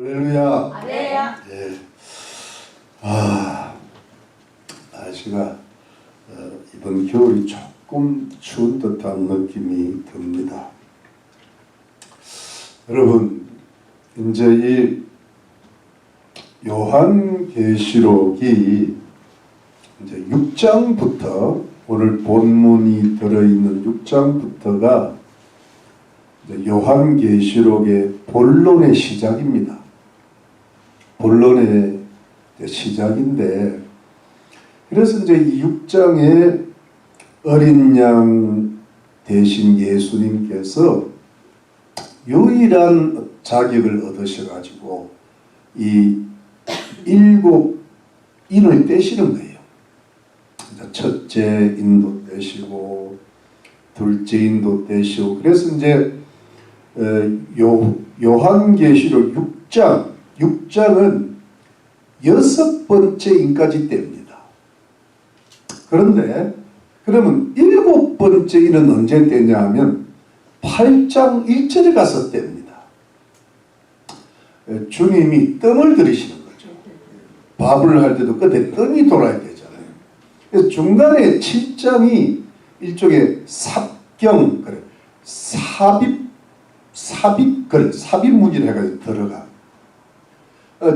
할렐루야. 할렐루야. 예. 날씨가 이번 겨울이 조금 추운 듯한 느낌이 듭니다. 여러분, 이제 이 요한계시록이 이제 6장부터 오늘 본문이 들어있는 6장부터가 요한계시록의 본론의 시작입니다. 본론의 시작인데, 그래서 이제 이 6장에 어린 양 대신 예수님께서 유일한 자격을 얻으셔가지고 이 7인을 떼시는 거예요. 첫째 인도 떼시고 둘째 인도 떼시고, 그래서 이제 요한계시록 6장은 6번째 인까지 뗍니다. 그런데 그러면 7번째 인은 언제 떼냐 하면 8장 1절에 가서 뗍니다. 주님이 뜸을 들이시는 거죠. 밥을 할 때도 끝에 뜸이 돌아야 되잖아요. 그래서 중간에 7장이 일종의 삽경, 그래, 삽입문이라 해가지고 들어가.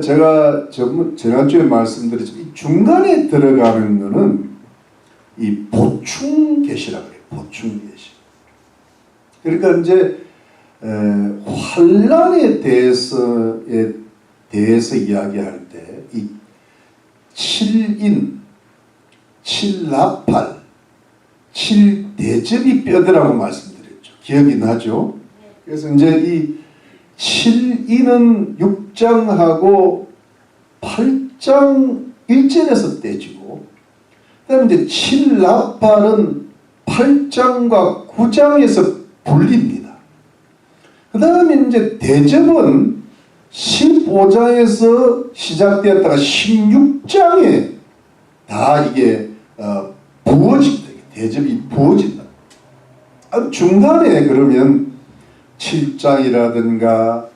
제가 지난주에 말씀드렸지만 이 중간에 들어가는 거는 이 보충 계시라고 해요. 보충 계시. 그러니까 이제 환란에 대해서 이야기할 때 이 7인, 7나팔, 7대접이 뼈대라고 말씀드렸죠. 기억이 나죠? 그래서 이제 이 7인은 6장하고 8장 1절에서 떼지고, 그 다음에 이제 7나팔은 8장과 9장에서 불립니다. 그 다음에 이제 대접은 15장에서 시작되었다가 16장에 다 이게 부어진다. 대접이 부어진다. 중간에 그러면 7장이라든가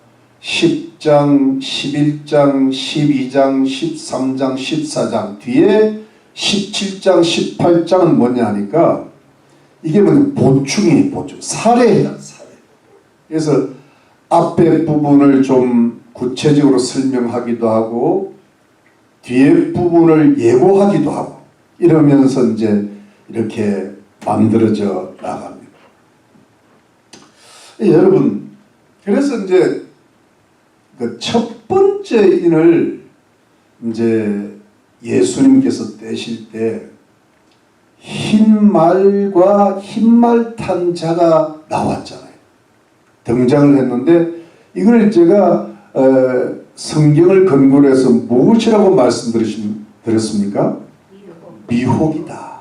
10장, 11장, 12장, 13장, 14장 뒤에 17장, 18장은 뭐냐 하니까 이게 뭐냐, 보충이 보충, 사례야, 사례. 그래서 앞에 부분을 좀 구체적으로 설명하기도 하고 뒤에 부분을 예고하기도 하고 이러면서 이제 이렇게 만들어져 나갑니다. 여러분, 그래서 이제 그 첫 번째 인을 이제 예수님께서 떼실 때 흰 말과 흰 말 탄 자가 나왔잖아요. 등장을 했는데 이걸 제가 성경을 근거로 해서 무엇이라고 말씀드렸습니까? 미혹이다.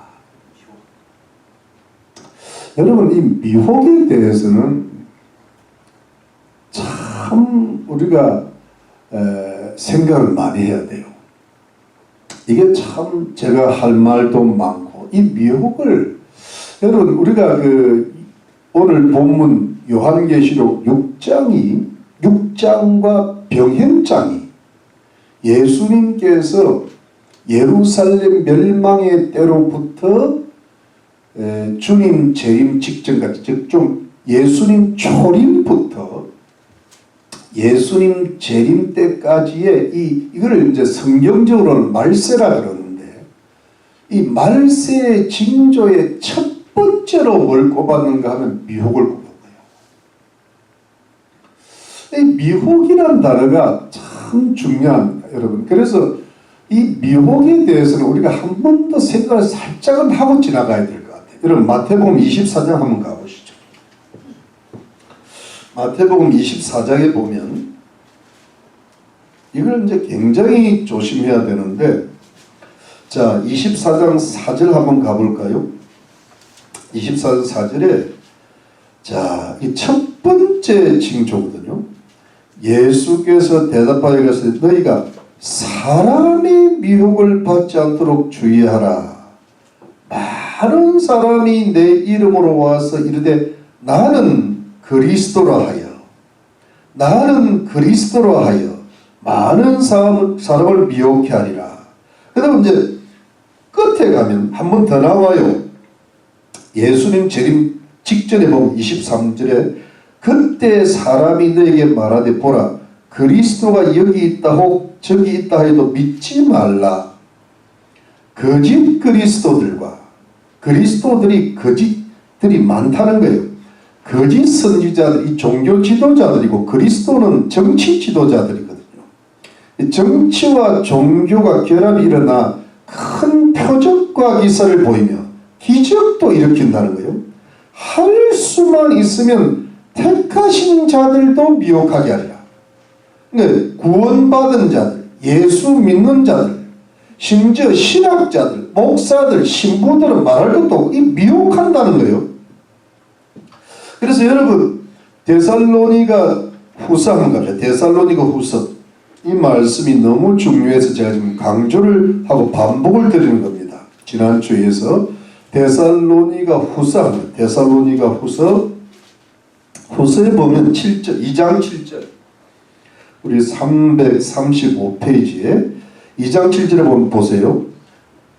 여러분, 이 미혹에 대해서는 참 우리가 생각을 많이 해야 돼요. 이게 참 제가 할 말도 많고, 이 미혹을 여러분, 우리가 오늘 본문 요한계시록 6장과 병행장이 예수님께서 예루살렘 멸망의 때로부터 주님 재림 직전까지, 즉 좀 예수님 초림부터 예수님 재림 때까지의 이거를 이제 성경적으로는 말세라 그러는데, 이 말세의 징조의 첫 번째로 뭘 꼽았는가 하면 미혹을 꼽은 거예요. 이 미혹이라는 단어가 참 중요합니다, 여러분. 그래서 이 미혹에 대해서는 우리가 한 번 더 생각을 살짝은 하고 지나가야 될 것 같아요. 여러분, 마태복음 24장 한번 가보시죠. 마태복음 24장에 보면 이걸 이제 굉장히 조심해야 되는데, 자, 24장 4절 한번 가볼까요? 24장 4절에 자, 이 첫 번째 징조거든요. 예수께서 대답하여 이르시되 너희가 사람의 미혹을 받지 않도록 주의하라. 많은 사람이 내 이름으로 와서 이르되 나는 그리스도라 하여 많은 사람을 미혹해 하리라. 그 다음 이제 끝에 가면 한 번 더 나와요. 예수님 재림 직전에 보면 23절에 그때 사람이 너에게 말하되 보라 그리스도가 여기 있다 혹 저기 있다 해도 믿지 말라. 거짓 그리스도들과 그리스도들이 거짓들이 많다는 거예요. 거짓 선지자들이 종교 지도자들이고 그리스도는 정치 지도자들이거든요. 정치와 종교가 결합이 일어나 큰 표적과 기사를 보이며 기적도 일으킨다는 거예요. 할 수만 있으면 택하신 자들도 미혹하게 하리라. 그러니까 구원받은 자들, 예수 믿는 자들, 심지어 신학자들, 목사들, 신부들은 말할 것도 없고 미혹한다는 거예요. 그래서 여러분 데살로니가 후서 한번 갑시다. 데살로니가 후서 이 말씀이 너무 중요해서 제가 지금 강조를 하고 반복을 드리는 겁니다. 지난 주에서 데살로니가 후서 데살로니가 후서에 보면 7절 2장 7절 우리 335페이지에 2장 7절에 보면 보세요.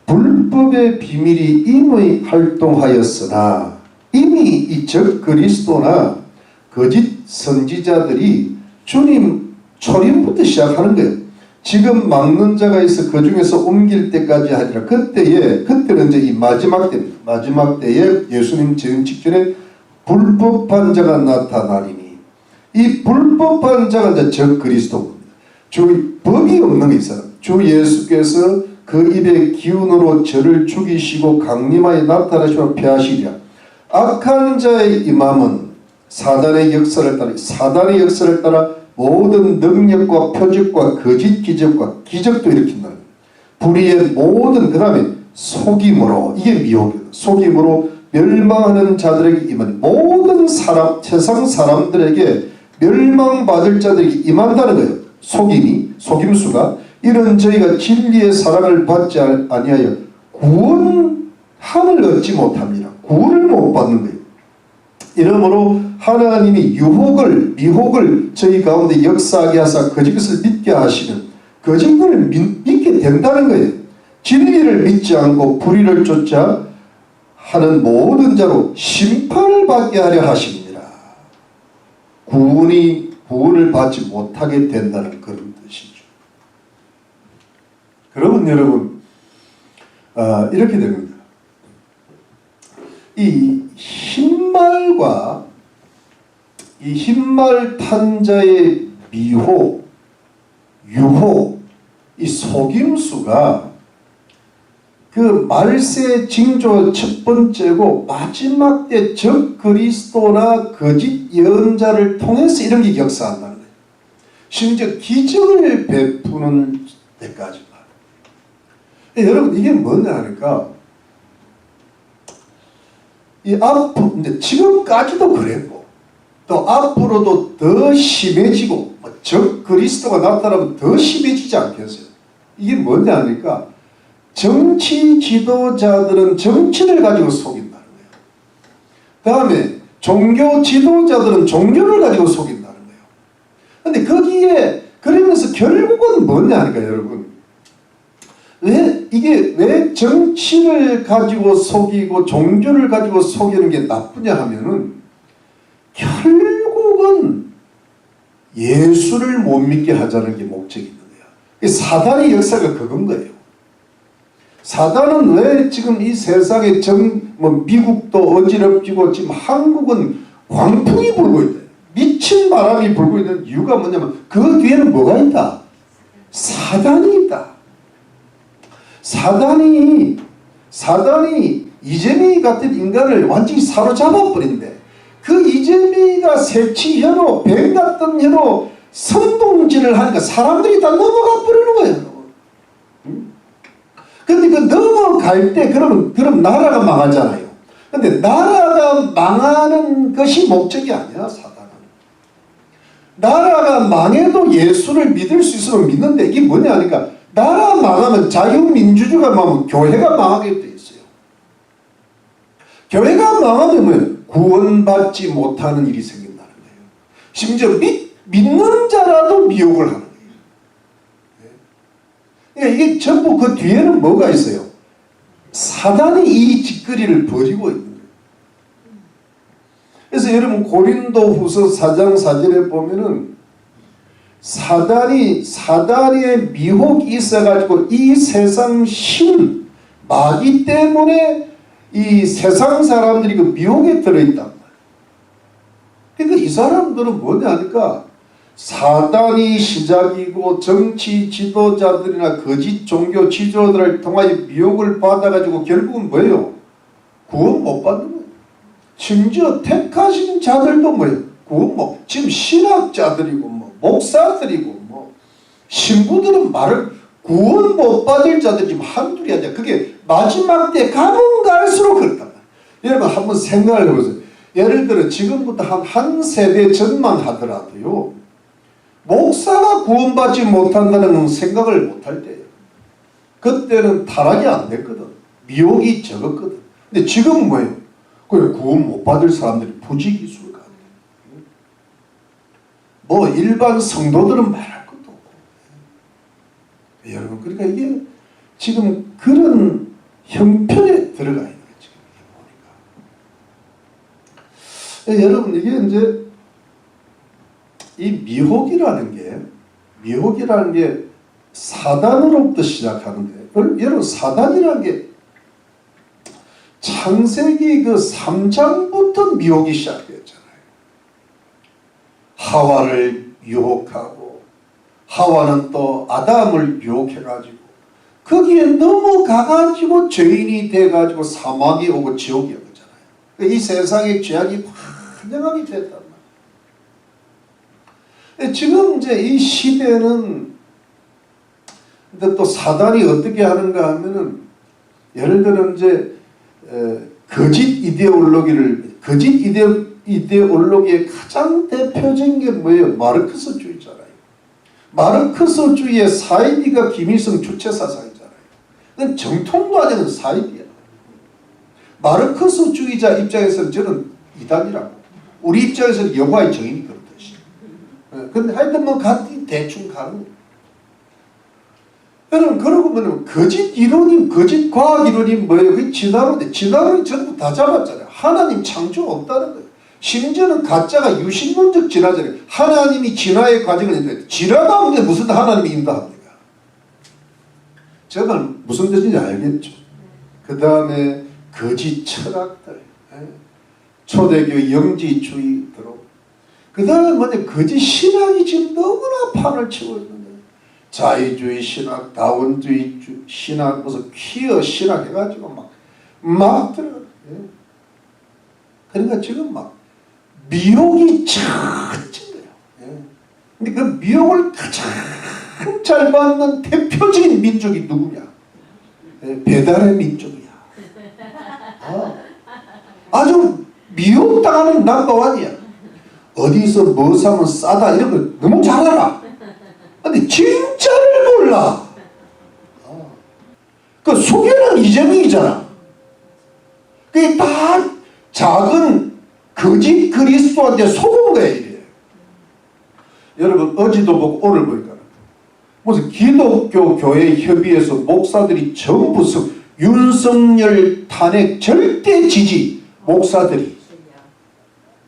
불법의 비밀이 임의 활동하였으나 이미 이 적 그리스도나 거짓 선지자들이 주님 초림부터 시작하는 거예요. 지금 막는 자가 있어 그 중에서 옮길 때까지 하리라. 그때는 이제 이 마지막 때입니다. 마지막 때에 예수님 재림 직전에 불법한 자가 나타나리니 이 불법한 자가 이제 적 그리스도입니다. 주 법이 없는 게 있어요. 주 예수께서 그 입의 기운으로 저를 죽이시고 강림하여 나타나시고 패하시리라. 악한 자의 임함은 사단의 역사를 따라 모든 능력과 표적과 거짓 기적과 기적도 일으킨다. 불의의 모든 그 다음에 속임으로 이게 미혹이다. 속임으로 멸망하는 자들에게 임하는 모든 사람 세상 사람들에게 멸망받을 자들에게 임한다는 거예요. 속임수가 이런 저희가 진리의 사랑을 받지 아니하여 구원함을 얻지 못합니다. 구원을 못 받는 거예요. 이러므로 하나님이 미혹을 저희 가운데 역사하게 하사 거짓것을 믿게 하시는 거짓을 믿게 된다는 거예요. 진리를 믿지 않고 불의를 쫓아 하는 모든 자로 심판을 받게 하려 하십니다. 구원을 받지 못하게 된다는 그런 뜻이죠. 그러면 여러분 이렇게 됩니다. 이 흰말과 이 흰말 탄자의 미혹, 유혹, 이 속임수가 그 말세 징조 첫 번째고 마지막 때 적 그리스도나 거짓 예언자를 통해서 이런 게 역사한다는 거예요. 심지어 기적을 베푸는 데까지. 여러분 이게 뭐냐 하니까 근데 지금까지도 그랬고 또 앞으로도 더 심해지고 적 그리스도가 나타나면 더 심해지지 않겠어요? 이게 뭐냐 하니까 정치 지도자들은 정치를 가지고 속인다는 거예요. 다음에 종교 지도자들은 종교를 가지고 속인다는 거예요. 근데 거기에 그러면서 결국은 뭐냐 하니까 여러분 왜 정치를 가지고 속이고 종교를 가지고 속이는 게 나쁘냐 하면은 결국은 예수를 못 믿게 하자는 게 목적이 있는 거야. 사단의 역사가 그건 거예요. 사단은 왜 지금 이 세상에 미국도 어지럽히고 지금 한국은 광풍이 불고 있다. 미친 바람이 불고 있는 이유가 뭐냐면 그 뒤에는 뭐가 있다? 사단이 있다. 사단이 이재명이 같은 인간을 완전히 사로잡아 버린대. 그 이재명이가 새치혀로 뱀 같은 혀로 선동질을 하니까 사람들이 다 넘어가 버리는 거예요. 근데 그 넘어갈 때 그럼 나라가 망하잖아요. 근데 나라가 망하는 것이 목적이 아니야. 사단은 나라가 망해도 예수를 믿을 수 있으면 믿는데 이게 뭐냐 하니까 나라 망하면 자유민주주의가 망하면 교회가 망하게 돼 있어요. 교회가 망하면 구원받지 못하는 일이 생긴다는 거예요. 심지어 믿는 자라도 미혹을 하는 거예요. 그러니까 이게 전부 그 뒤에는 뭐가 있어요? 사단이 이 짓거리를 벌이고 있는 거예요. 그래서 여러분 고린도 후서 4장 4절에 보면은 사단의 미혹이 있어가지고 이 세상 신 마귀 때문에 이 세상 사람들이 그 미혹에 들어있단 말이에요. 그러니까 이 사람들은 뭐냐 하니까 사단이 시작이고 정치 지도자들이나 거짓 종교 지도자들을 통하여 미혹을 받아가지고 결국은 뭐예요? 구원 못 받는 거예요. 심지어 택하신 자들도 뭐예요? 구원 못. 지금 신학자들이고 뭐 목사들이고 뭐 신부들은 말을 구원 못 받을 자들이 지금 한둘이 아니야. 그게 마지막 때 가면 갈수록 그렇단 말이에요. 여러분 한번 생각을 해보세요. 예를 들어 지금부터 한 세대 전만 하더라도요. 목사가 구원받지 못한다는 생각을 못할 때예요. 그때는 타락이 안 됐거든. 미혹이 적었거든. 근데 지금은 뭐예요? 그래 구원 못 받을 사람들이 부지기수가 안 돼. 뭐 일반 성도들은 말할 것도 없고. 여러분 그러니까 이게 지금 그런 형편에 들어가 있는 거예요. 지금 보니까. 여러분 이게 이제 이 미혹이라는 게 사단으로부터 시작하는데 여러분 사단이라는 게 창세기 그 3장부터 미혹이 시작됐잖아요. 하와를 유혹하고 하와는 또 아담을 유혹해가지고 거기에 넘어가가지고 죄인이 돼가지고 사망이 오고 지옥이 오잖아요. 이 세상의 죄악이 환영하게 됐단 말이에요. 지금 이제 이 시대는 근데 또 사단이 어떻게 하는가 하면은 예를 들어 이제 거짓 이데올로기의 가장 대표적인 게 뭐예요? 마르크스주의잖아요. 마르크스주의의 사이비가 김일성 주체 사상이잖아요. 그건 정통도 아니는 사이비야. 마르크스주의자 입장에서는 저는 이단이라고. 우리 입장에서는 여호와의 정인이 그렇듯이. 근데 하여튼 뭐 대충 가는 거예요. 여러분 그러고 보면 거짓 이론이 거짓 과학 이론이 뭐예요? 그게 진화론인데 진화론이 전부 다 잡았잖아요. 하나님 창조 없다는 거예요. 심지어는 가짜가 유신론적 진화잖아요. 하나님이 진화의 과정을 했는데 진화 가운데 무슨 하나님이 인도합니까? 정말 무슨 뜻인지 알겠죠? 그 다음에 거짓 철학들, 초대교 영지주의 들어오고 그 다음에 뭐냐 거짓 신학이 지금 너무나 판을 치고 있는 거예요. 자유주의 신학, 다원주의 신학, 무슨 퀴어 신학 해가지고 막 들어가요. 그러니까 지금 막 미혹이 천진 거예요. 근데 그 미혹을 가장 잘 받는 대표적인 민족이 누구냐? 배달의 민족이야. 아주 미혹당하는 넘버원이야. 어디서 뭐 사면 싸다 이런 거 너무 잘 알아. 근데 진짜를 몰라. 그 소개는 이재명이잖아. 그게 다 작은 거짓 그리스도한테 속은 거야 이래. 여러분 어제도 보고 오늘 보니까 무슨 기독교 교회 협의회에서 목사들이 전부 윤석열 탄핵 절대 지지 목사들이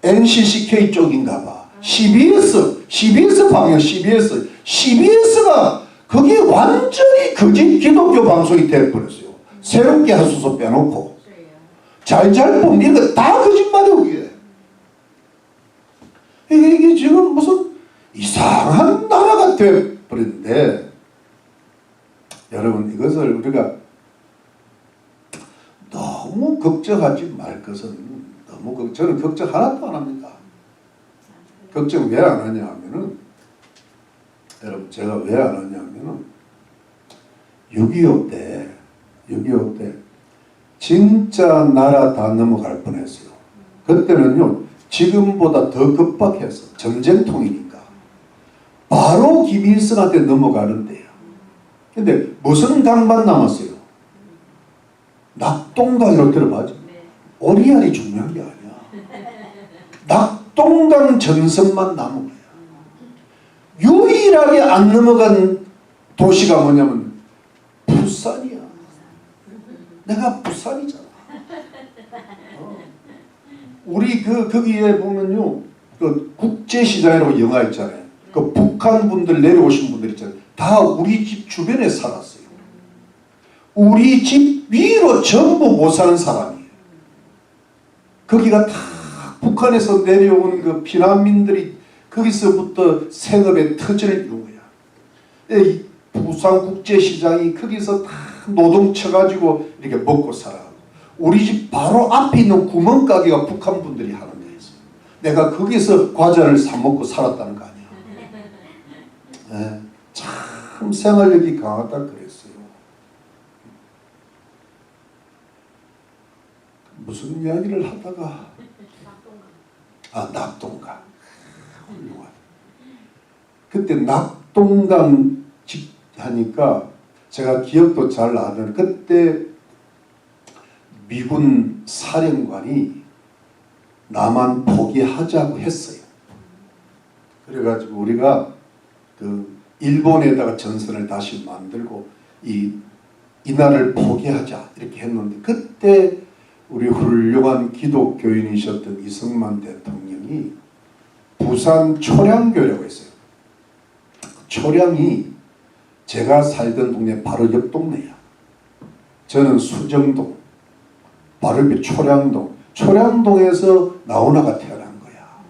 NCCK 쪽인가 봐. CBS 방영 CBS가 그게 완전히 거짓 기독교 방송이 돼버렸어요. 새롭게 하소서 빼놓고 잘잘 보면 이거 다 거짓말이고 이게 지금 무슨 이상한 나라가 돼버렸는데 여러분 이것을 우리가 너무 걱정하지 말 것은 저는 걱정 하나도 안 합니다. 걱정 왜 안 하냐 하면은 여러분 제가 왜 안 하냐 하면은 6.25 때 진짜 나라 다 넘어갈 뻔했어요. 그때는요 지금보다 더 급박해서 전쟁통이니까 바로 김일성한테 넘어가는데요. 근데 무슨 당만 남았어요? 낙동강이라고 들어봤죠? 오리알이 중요한 게 아니야. 낙동강 전선만 남은 거야. 유일하게 안 넘어간 도시가 뭐냐면 내가 부산이잖아. 우리 거기에 보면요, 그 국제시장이라고 영화 있잖아요. 그 북한 분들 내려오신 분들 있잖아요. 다 우리 집 주변에 살았어요. 우리 집 위로 전부 못 사는 사람이에요. 거기가 다 북한에서 내려온 그 피난민들이 거기서부터 생업의 터전을 이룬 거야. 이 부산국제시장이 거기서 다 노동 쳐가지고 이렇게 먹고 살아. 우리 집 바로 앞에 있는 구멍가게가 북한 분들이 하는 데였어요. 내가 거기서 과자를 사 먹고 살았다는 거 아니야. 네, 참 생활력이 강하다 그랬어요. 무슨 이야기를 하다가 낙동강. 훌륭하다. 그때 낙동강 하니까 제가 기억도 잘 나는 그때 미군 사령관이 남한 포기하자고 했어요. 그래가지고 우리가 그 일본에다가 전선을 다시 만들고 이 나라를 포기하자 이렇게 했는데, 그때 우리 훌륭한 기독교인이셨던 이승만 대통령이 부산 초량교라고 했어요. 초량이 제가 살던 동네 바로 옆 동네야. 저는 수정동, 바로 옆에 초량동. 초량동에서 나훈아가 태어난 거야.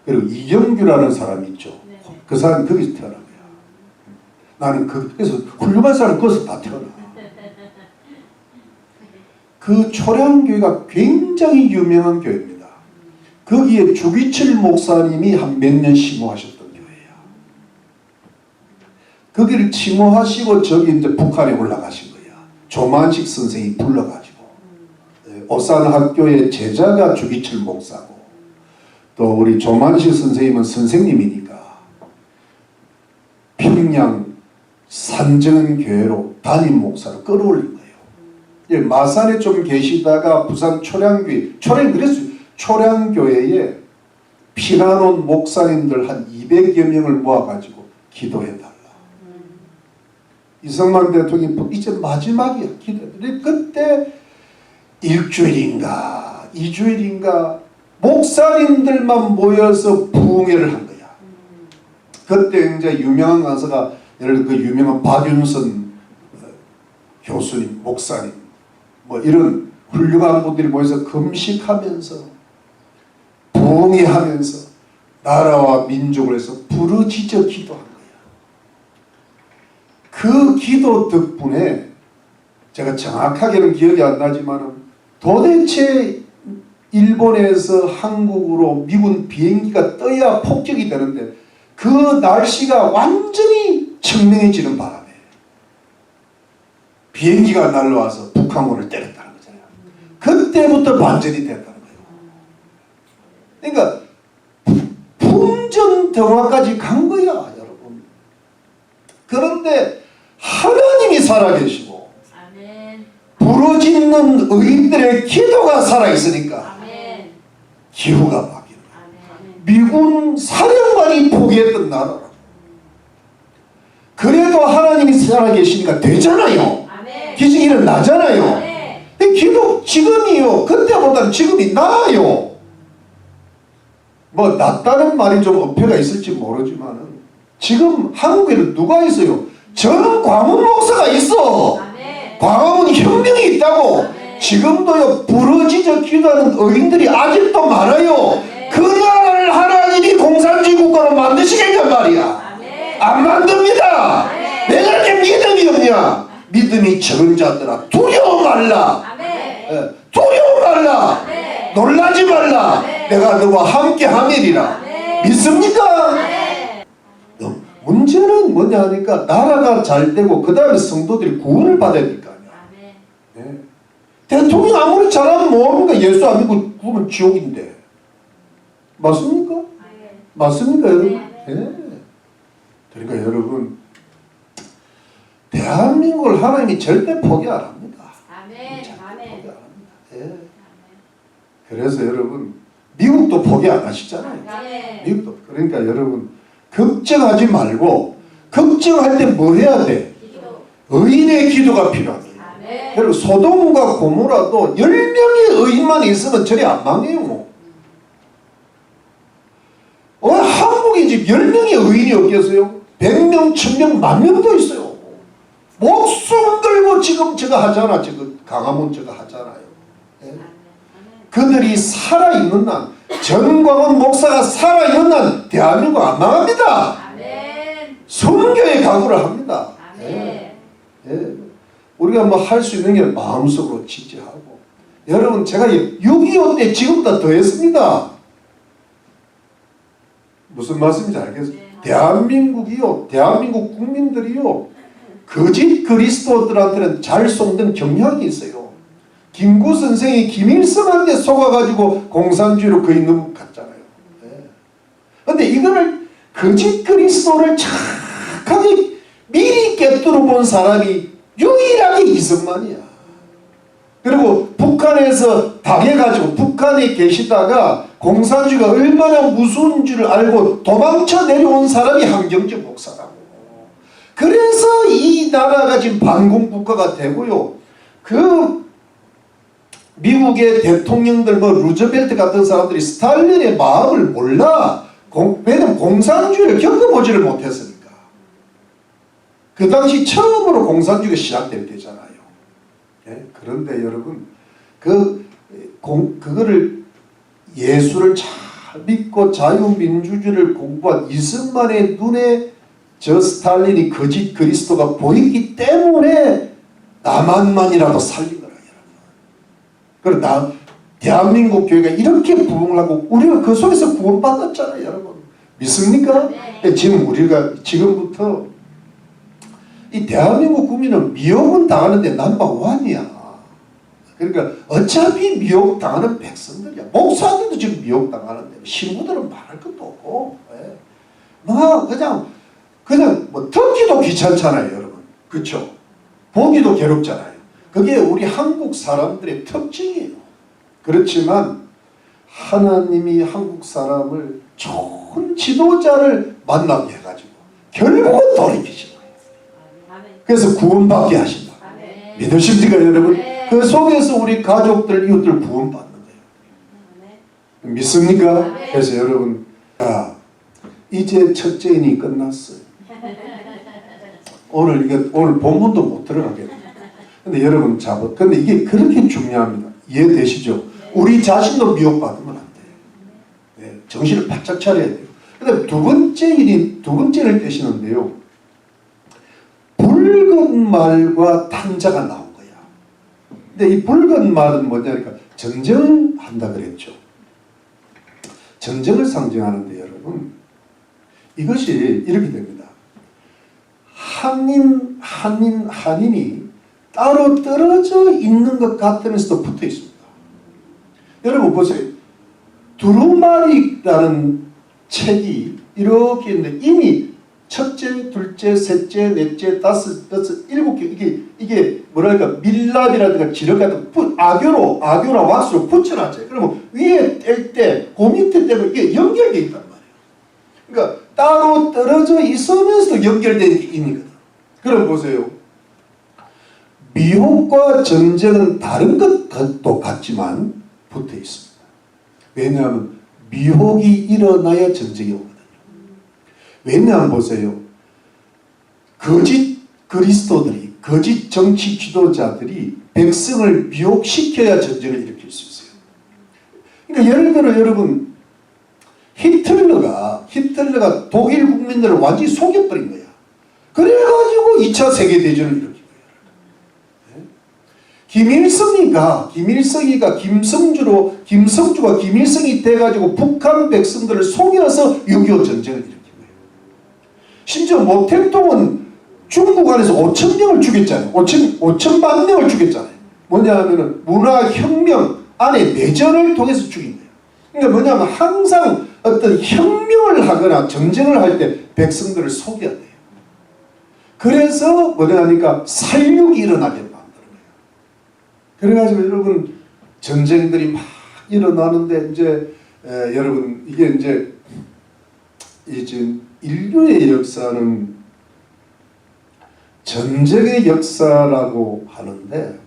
그리고 이경규라는 사람이 있죠. 그 사람이 거기서 태어난 거야. 나는 그래서 훌륭한 사람 거기서 다 태어나. 그 초량교회가 굉장히 유명한 교회입니다. 거기에 주기철 목사님이 한 몇 년 심호하셨던 교회야. 거기를 심호하시고 저기 이제 북한에 올라가신 거야. 조만식 선생이 불러가지고. 오산학교의 제자가 주기철 목사고, 또 우리 조만식 선생님은 선생님이니까 평양 산정교회로 담임 목사로 끌어올린 거예요. 마산에 좀 계시다가 부산 초량교회, 그랬어요. 초량교회에 피난 온 목사님들 한 200여 명을 모아가지고 기도해달라. 이승만 대통령이 이제 마지막이야. 기도해. 그때 일주일인가 2주일인가 목사님들만 모여서 부흥회를 한 거야. 그때 이제 유명한 강사가 예를 들어 그 유명한 박윤선 교수님, 목사님 뭐 이런 훌륭한 분들이 모여서 금식하면서 부흥회하면서 나라와 민족을 위해서 부르짖어 기도한 거야. 그 기도 덕분에 제가 정확하게는 기억이 안 나지만 도대체 일본에서 한국으로 미군 비행기가 떠야 폭격이 되는데 그 날씨가 완전히 청명해지는 바람에 비행기가 날라와서 북한군을 때렸다는 거잖아요. 그때부터 반전이 됐다는 거예요. 그러니까 풍전등화까지 간 거야, 여러분. 그런데 하나님이 살아계시고 부르짖는 의인들의 기도가 살아있으니까 기후가 바뀌는 거예요. 미군 사령관이 포기했던 나라라고. 그래도 하나님이 살아계시니까 되잖아요. 기적이 일어나잖아요. 기도 지금이요. 그때보다는 지금이 나아요. 뭐 낫다는 말이 좀 어폐가 있을지 모르지만 지금 한국에는 누가 있어요? 전 광운 목사가 있어. 광화문 혁명이 있다고. 지금도요 부르짖어 기도하는 의인들이 아직도 많아요. 그 나라를 하나님이 공산주의 국가로 만드시겠냔 말이야. 안 만듭니다. 왜 그렇게 믿음이 없냐? 믿음이 적은 자들아 두려워 말라. 두려워 말라. 놀라지 말라. 내가 너와 함께 함이리라. 믿습니까? 문제는 뭐냐 하니까 나라가 잘 되고 그 다음에 성도들이 구원을 받아야 될 거 아니야. 네. 대통령 아무리 잘하면 뭐합니까? 예수 안 믿고 구우면 지옥인데. 맞습니까? 맞습니까 여러분? 네. 그러니까 여러분 대한민국을 하나님이 절대 포기 안 합니다. 절대 포기 안 합니다. 네. 그래서 여러분 미국도 포기 안 하시잖아요. 미국도. 그러니까 여러분 걱정하지 말고 걱정할 때 뭐 해야 돼? 의인의 기도가 필요하다. 그리고 소돔과 고모라도 10명의 의인만 있으면 절이 안 망해요. 한국에 지금 10명의 의인이 없겠어요? 100명, 1000명, 10,000명도 있어요. 목숨 걸고 지금 저거 하잖아. 지금 강화문 저거 하잖아요. 네? 그들이 살아있는 한, 전광훈 목사가 살아있는 한 대한민국 안 망합니다. 선교에 각오를 합니다. 네. 네. 우리가 뭐 할 수 있는 게 마음속으로 지지하고. 여러분, 제가 6.25 때 지금보다 더 했습니다. 무슨 말씀인지 알겠어요? 대한민국이요, 대한민국 국민들이요, 거짓 그리스도들한테는 잘 속는 경향이 있어요. 김구 선생이 김일성한테 속아가지고 공산주의로 거의 넘어갔잖아요. 그런데 이거를 거짓 그리스도를 착하게 미리 깨뜨려 본 사람이 유일하게 이승만이야. 그리고 북한에서 당해가지고 북한에 계시다가 공산주의가 얼마나 무서운 줄을 알고 도망쳐 내려온 사람이 한경재 목사라고. 그래서 이 나라가 지금 반공국가가 되고요. 그 미국의 대통령들 뭐 루즈벨트 같은 사람들이 스탈린의 마음을 몰라. 왜냐면 공산주의를 겪어보지를 못했으니까. 그 당시 처음으로 공산주의가 시작될 때잖아요. 예? 그런데 여러분 그거를 예수를 잘 믿고 자유민주주의를 공부한 이승만의 눈에 저 스탈린이 거짓 그리스도가 보이기 때문에 남한만이라도 살린 거라. 그러나 대한민국 교회가 이렇게 부흥을 하고 우리가 그 속에서 구원받았잖아요. 여러분 믿습니까? 네. 지금 우리가 지금부터 이 대한민국 국민은 미혹은 당하는데 넘버원이야. 그러니까 어차피 미혹 당하는 백성들이야. 목사들도 지금 미혹 당하는데 신부들은 말할 것도 없고, 뭐 그냥 뭐 듣기도 귀찮잖아요, 여러분. 그렇죠? 보기도 괴롭잖아요. 그게 우리 한국 사람들의 특징이에요. 그렇지만 하나님이 한국 사람을 좋은 지도자를 만나게 해가지고 결국은 돌이키신 거예요. 그래서 구원받게 하신다. 믿으십니까, 여러분? 그 속에서 우리 가족들, 이웃들 구원받는 거예요. 믿습니까? 그래서 여러분, 이제 첫째인이 끝났어요. 오늘 본문도 못 들어가겠네요. 근데 여러분, 근데 이게 그렇게 중요합니다. 이해되시죠? 우리 자신도 미혹받으면 안 돼요. 네, 정신을 바짝 차려야 돼요. 근데 두 번째를 떼시는데요. 붉은 말과 탕자가 나온 거야. 근데 이 붉은 말은 뭐냐니까 전쟁한다 그랬죠. 전쟁을 상징하는데 여러분, 이것이 이렇게 됩니다. 한인이 따로 떨어져 있는 것 같으면서도 붙어 있습니다. 여러분 보세요. 두루마리라는 책이 이렇게 있는데 이미 첫째, 둘째, 셋째, 넷째, 다섯, 일곱 개 이게 뭐랄까 밀랍이라든가 지력 같은 악교라 왁스로 붙여놨죠. 그러면 위에 뗄 때 그 밑에 떼면 이게 연결되어 있단 말이에요. 그러니까 따로 떨어져 있으면서도 연결되는 게 있거든. 그럼 보세요. 미혹과 전쟁은 다른 것도 같지만 붙어 있습니다. 왜냐하면 미혹이 일어나야 전쟁이 오거든요. 왜냐하면 보세요. 거짓 그리스도들이, 거짓 정치 지도자들이 백성을 미혹시켜야 전쟁을 일으킬 수 있어요. 그러니까 예를 들어 여러분, 히틀러가 독일 국민들을 완전히 속여버린 거야. 그래가지고 2차 세계대전을 일으킨 거예요. 김일성이가 김성주가 김일성이 돼가지고 북한 백성들을 속여서 6.25 전쟁을 일으킨 거예요. 심지어 모택동은 중국 안에서 5,000명을 죽였잖아요. 5천만 명을 죽였잖아요. 뭐냐 하면은 문화혁명 안에 내전을 통해서 죽인 거예요. 그러니까 뭐냐면 항상 어떤 혁명을 하거나 전쟁을 할 때 백성들을 속여야 돼요. 그래서 뭐냐 하니까 살육이 일어나게 만드는 거예요. 그래가지고 여러분 전쟁들이 막 일어나는데 이제 여러분 이게 이제 인류의 역사는 전쟁의 역사라고 하는데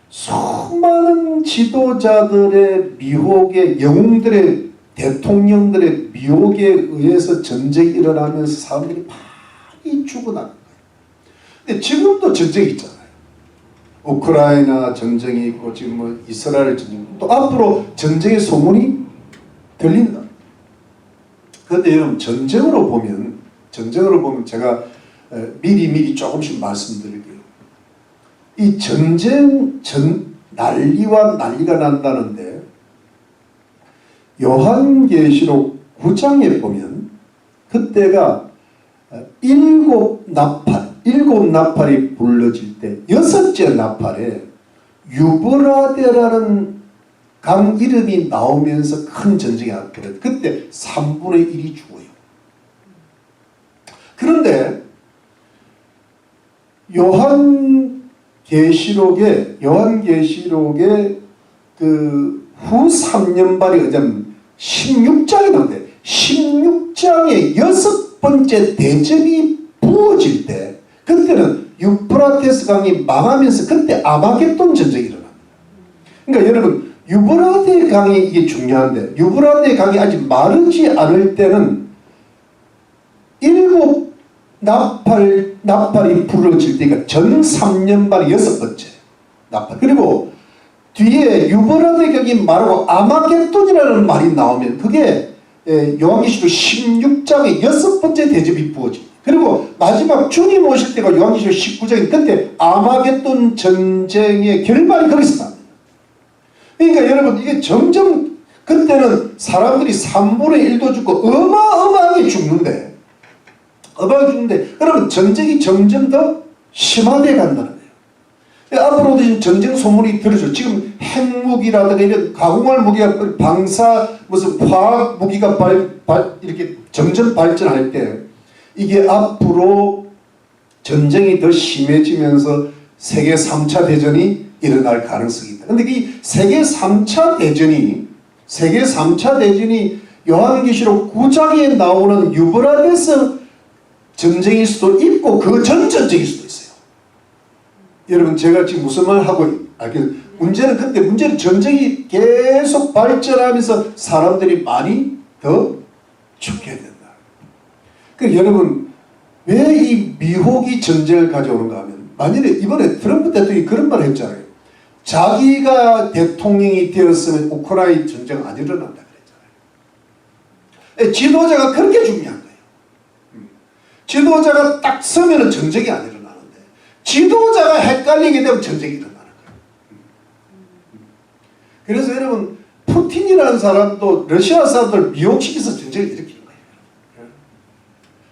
수많은 지도자들의 미혹에 영웅들의 대통령들의 미혹에 의해서 전쟁이 일어나면서 사람들이 많이 죽어나는 거예요. 근데 지금도 전쟁이 있잖아요. 우크라이나 전쟁이 있고 지금 뭐 이스라엘 전쟁, 또 앞으로 전쟁의 소문이 들린다. 그런데 여러분 전쟁으로 보면 제가 미리 조금씩 말씀드릴게요. 이 난리가 난다는데 요한계시록 9장에 보면 그때가 일곱 나팔이 불러질 때 여섯째 나팔에 유브라데라는 강 이름이 나오면서 큰 전쟁이 일어나요. 그때 3분의 1이 죽어요. 그런데 요한계시록에 그 후 3년발이 16장이 나오는데 16장에 여섯 번째 대접이 부어질 때 그때는 유프라테스 강이 망하면서 그때 아마겟돈 전쟁이 일어납니다. 그러니까 여러분 유브라데 강이 이게 중요한데 유브라데 강이 아직 마르지 않을 때는 일곱 나팔이 불어질 때가 전 3년발이 여섯 번째 나팔. 그리고 뒤에 유브라데 강이 마르고 아마겟돈이라는 말이 나오면 그게 요한계시록 16장에 여섯 번째 대접이 부어집니다. 그리고 마지막 주님 오실 때가 요한계시록 19장에 그때 아마겟돈 전쟁의 결말이 거기서 납니다. 그러니까 여러분 이게 점점 그때는 사람들이 3분의 1도 죽고 어마어마하게 죽는데 여러분 전쟁이 점점 더 심화되어 간다는 거예요. 앞으로도 지금 전쟁 소문이 들어죠. 지금 핵무기라든가 이런 가공할 무기가 방사 무슨 화학 무기가 이렇게 점점 발전할 때 이게 앞으로 전쟁이 더 심해지면서 세계 3차 대전이 일어날 가능성이 있다. 근데 이 세계 3차 대전이 요한계시록 9장에 나오는 유브라데스 전쟁일 수도 있고 그 전 전쟁일 수도 있어요. 여러분 제가 지금 무슨 말 하고 문제는 전쟁이 계속 발전하면서 사람들이 많이 더 죽게 된다. 그러니까 여러분 왜 이 미혹이 전쟁을 가져오는가 하면 만일에 이번에 트럼프 대통령이 그런 말을 했잖아요. 자기가 대통령이 되었으면 우크라이나 전쟁 안 일어난다 그랬잖아요. 지도자가 그렇게 중요한 거예요. 지도자가 딱 서면 전쟁이 안 일어나는데 지도자가 헷갈리게 되면 전쟁이 일어나는 거예요. 그래서 여러분 푸틴이라는 사람도 러시아 사람들 미혹시켜서 전쟁을 일으키는 거예요.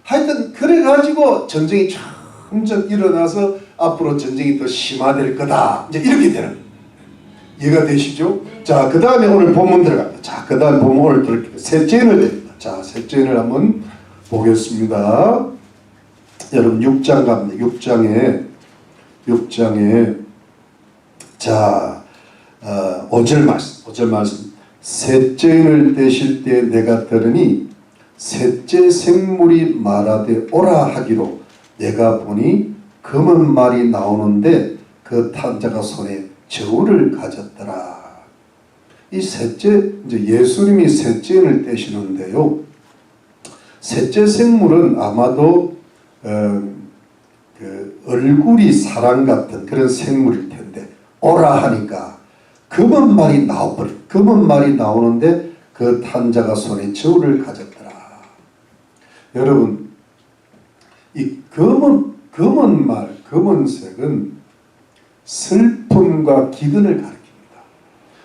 하여튼 그래가지고 전쟁이 점점 일어나서 앞으로 전쟁이 더 심화될 거다. 이제 이렇게 되는 거예요. 이해가 되시죠? 자, 그 다음에 오늘 본문 들어갑니다. 자, 그 다음에 본문 오늘 들어갑니다. 셋째 인을 됩니다. 자, 셋째 인을 한번 보겠습니다. 여러분 6장 갑니다. 6장에 자 5절 말씀 셋째 인을 떼실 때 내가 들으니 셋째 생물이 말하되 오라 하기로 내가 보니 검은 말이 나오는데 그 탄자가 손에 저울을 가졌더라. 이 셋째 이제 예수님이 셋째 인을 떼시는데요. 셋째 생물은 아마도 그 얼굴이 사람 같은 그런 생물일 텐데 오라 하니까 검은 말이 나오는데 그 탄자가 손에 저울을 가졌더라. 여러분 이 검은색은 슬픔과 기근을 가리킵니다.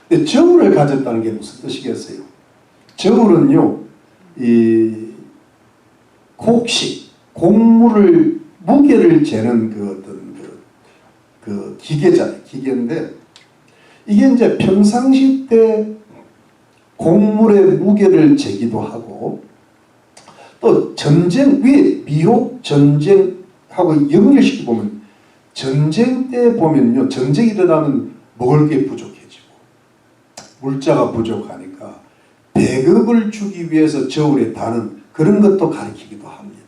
근데 저울을 가졌다는 게 무슨 뜻이겠어요? 저울은요 이 곡물을 무게를 재는 그 기계인데 이게 이제 평상시 때 곡물의 무게를 재기도 하고 또 미혹 전쟁하고 연결시켜 보면 전쟁 때 보면요 전쟁이 일어나면 먹을 게 부족해지고 물자가 부족하니까 배급을 주기 위해서 저울에 다는 그런 것도 가리키기도 합니다.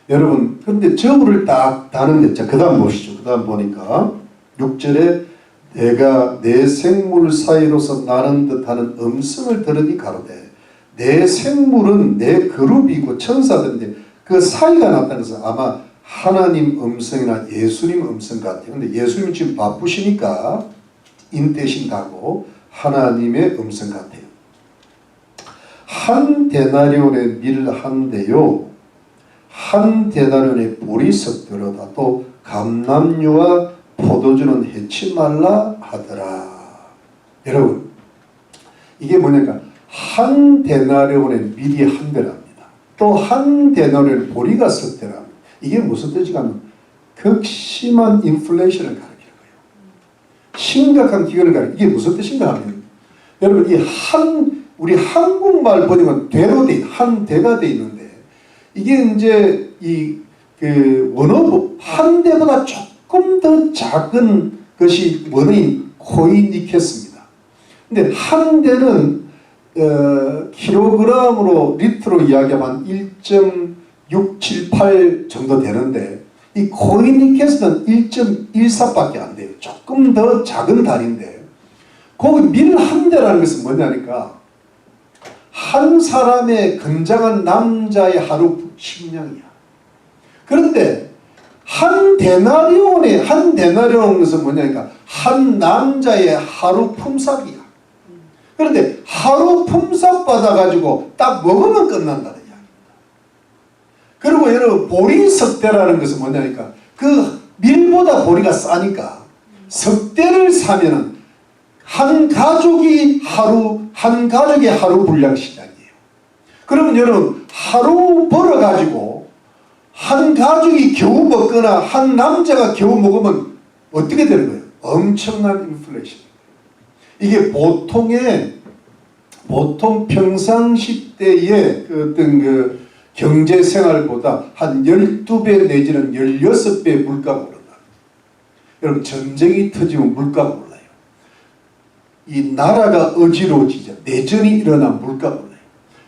여러분, 근데 저울을 딱 다는데, 그 다음 보시죠. 그 다음 보니까 6절에 내가 내 생물 사이로서 나는 듯하는 음성을 들으니 가로되, 내 생물은 내 그룹이고 천사들인데 그 사이가 나타나는 것은 아마 하나님 음성이나 예수님 음성 같아요. 근데 예수님이 지금 바쁘시니까 인태신다고 하나님의 음성 같아요. 한 데나리온의 밀 한 대요, 한 데나리온의 보리 섞들어다. 또 감람류와 포도주는 해치 말라 하더라. 여러분, 이게 뭐냐니까 한 데나리온의 밀이 한 대랍니다. 또 한 데나리온의 보리가 석 대랍니다. 이게 무슨 뜻이가 하면 극심한 인플레이션을 가리키는 거예요. 심각한 기근을 가리키는. 이게 무슨 뜻인가 하면 여러분, 우리 한국말 보면 대로 돼, 한 대가 돼 있는데, 이게 이제 원어 한 대보다 조금 더 작은 것이 원어인 코이니케스입니다. 근데 한 대는 킬로그램으로 리터로 이야기하면 1.678 정도 되는데, 이 코이니케스는 1.14밖에 안 돼요. 조금 더 작은 단위인데, 거기 밀 한 대라는 것은 뭐냐니까 한 사람의 건장한 남자의 하루 식량이야. 그런데 한 데나리온의 것은 뭐냐니까 한 남자의 하루 품삯이야. 그런데 하루 품삯 받아가지고 딱 먹으면 끝난다는 이야기입니다. 그리고 여러분, 보리 석대라는 것은 뭐냐니까 그 밀보다 보리가 싸니까 석대를 사면은 한 가족의 하루 분량 시장이에요. 그러면 여러분, 하루 벌어가지고 한 가족이 겨우 먹거나 한 남자가 겨우 먹으면 어떻게 되는 거예요? 엄청난 인플레이션. 이게 보통 평상시 때의 어떤 경제 생활보다 한 12배 내지는 16배 물가가 오른다. 여러분, 전쟁이 터지면 물가가 올라요. 이 나라가 어지러워지죠. 내전이 일어나면 물가가 올라요.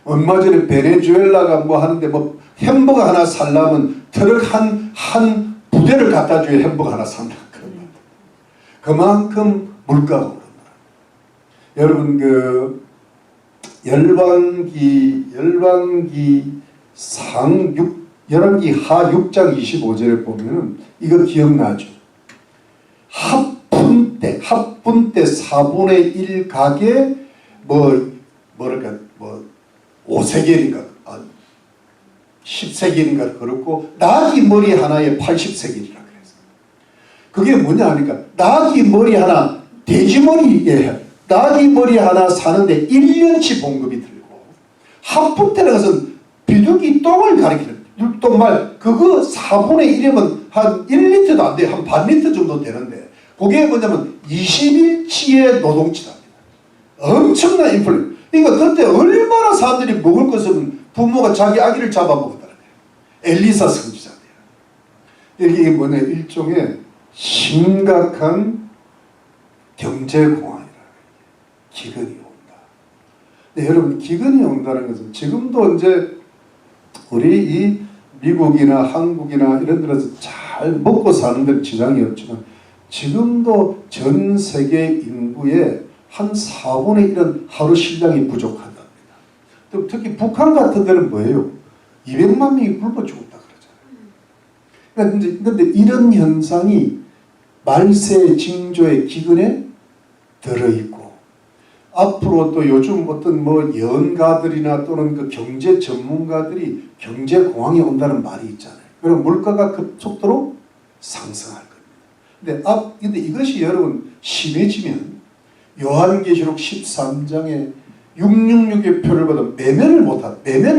얼마 전에 베네수엘라가 뭐 하는데 뭐 햄버거 하나 살려면 트럭 한 부대를 갖다 줘야 햄버거 하나 산다. 그만큼 물가가 오른다. 여러분, 열왕기 하 6장 25절에 보면은 이거 기억나죠? 합분 때 4분의 1 가게 5세겔인가 10세겔인가 그렇고 나귀 머리 하나에 80세겔이라 그랬어요. 그게 뭐냐 하니까 나귀 머리 하나, 돼지 머리에 나귀 머리 하나 사는데 1년치 봉급이 들고, 합분 때라는 것은 비둘기 똥을 가리키는 똥말, 그거 4분의 1이면 한 1리터도 안 돼요. 한 반 리터 정도 되는데, 그게 뭐냐면 20일치의 노동치답니다. 엄청난 인플레. 그러니까 그때 얼마나 사람들이 먹을 것은 부모가 자기 아기를 잡아먹었다는 거예요. 엘리사 선지자들. 이게 뭐냐, 일종의 심각한 경제공황이라. 기근이 온다. 근데 여러분, 기근이 온다는 것은 지금도 이제 우리 이 미국이나 한국이나 이런 데서 잘 먹고 사는 데는 지장이 없지만 지금도 전 세계 인구의 한 4분의 1은 하루 식량이 부족하답니다. 또 특히 북한 같은 데는 뭐예요? 200만 명이 굶어 죽었다 그러잖아요. 그런데 이런 현상이 말세 징조의 기근에 들어있고, 앞으로 또 요즘 어떤 연가들이나 또는 그 경제 전문가들이 경제 공황이 온다는 말이 있잖아요. 그럼 물가가 급속도로 상승할 겁니다. 근데 이것이 여러분 심해지면 요한계시록 13장에 666의 표를 받아 매매를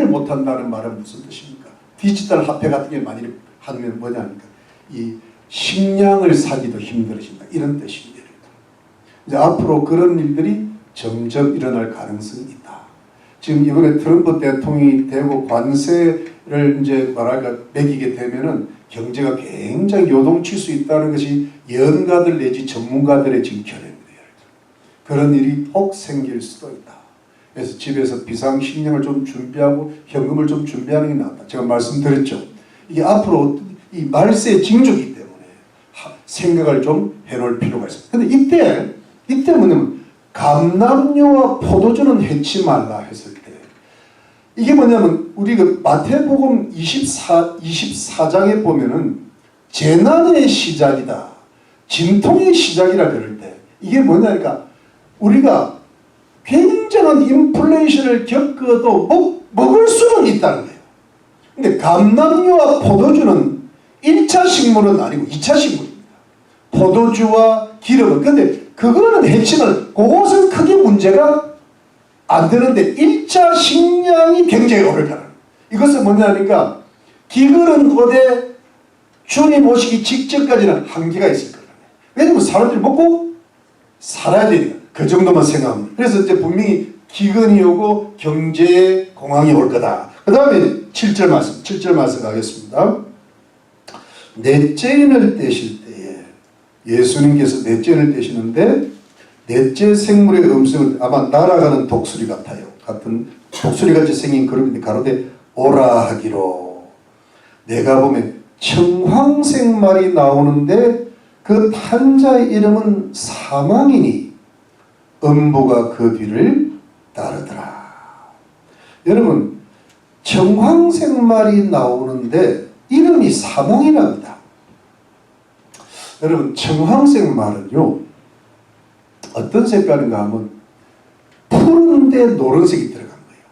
못한다는 말은 무슨 뜻입니까? 디지털 화폐 같은 게 많이 하면 뭐냐니까 이 식량을 사기도 힘들어진다, 이런 뜻입니다. 이제 앞으로 그런 일들이 점점 일어날 가능성이 있다. 지금 이번에 트럼프 대통령이 되고 관세를 이제 매기게 되면은 경제가 굉장히 요동칠 수 있다는 것이 연가들 내지 전문가들의 지금 견해입니다. 그런 일이 혹 생길 수도 있다. 그래서 집에서 비상식량을 좀 준비하고 현금을 좀 준비하는 게 낫다. 제가 말씀드렸죠. 이게 앞으로 이 말세의 징조이기 때문에 생각을 좀 해놓을 필요가 있습니다. 근데 이때 뭐냐면 감람류와 포도주는 해치 말라 했을 때 이게 뭐냐면 우리 그 마태복음 24장에 보면은 재난의 시작이다, 진통의 시작이라 그럴 때 이게 뭐냐니까 우리가 굉장한 인플레이션을 겪어도 먹을 수는 있다는 거예요. 근데 감람류와 포도주는 1차 식물은 아니고 2차 식물입니다. 포도주와 기름은. 근데 그거는 해치는 그것은 크게 문제가 안 되는데 1차 식량이 굉장히 어렵다는 거예요. 이것은 뭐냐니까 기글은 어제 주님 오시기 직전까지는 한계가 있을 거예요. 왜냐면 사람들이 먹고 살아야 되니까. 그 정도만 생각합니다. 그래서 이제 분명히 기근이 오고 경제의 공황이 올 거다. 그 다음에 7절 말씀 가겠습니다. 넷째 인을 떼실 때에 예수님께서 넷째 인을 떼시는데 넷째 생물의 음성을 아마 날아가는 독수리 같아요. 같은 독수리같이 생긴 그룹인데 가로되 오라 하기로 내가 보면 청황색 말이 나오는데 그 탄자의 이름은 사망이니 음부가 그 뒤를 따르더라. 여러분 청황색 말이 나오는데 이름이 사망이랍니다. 여러분 청황색 말은요 어떤 색깔인가 하면 푸른데 노란색이 들어간 거예요.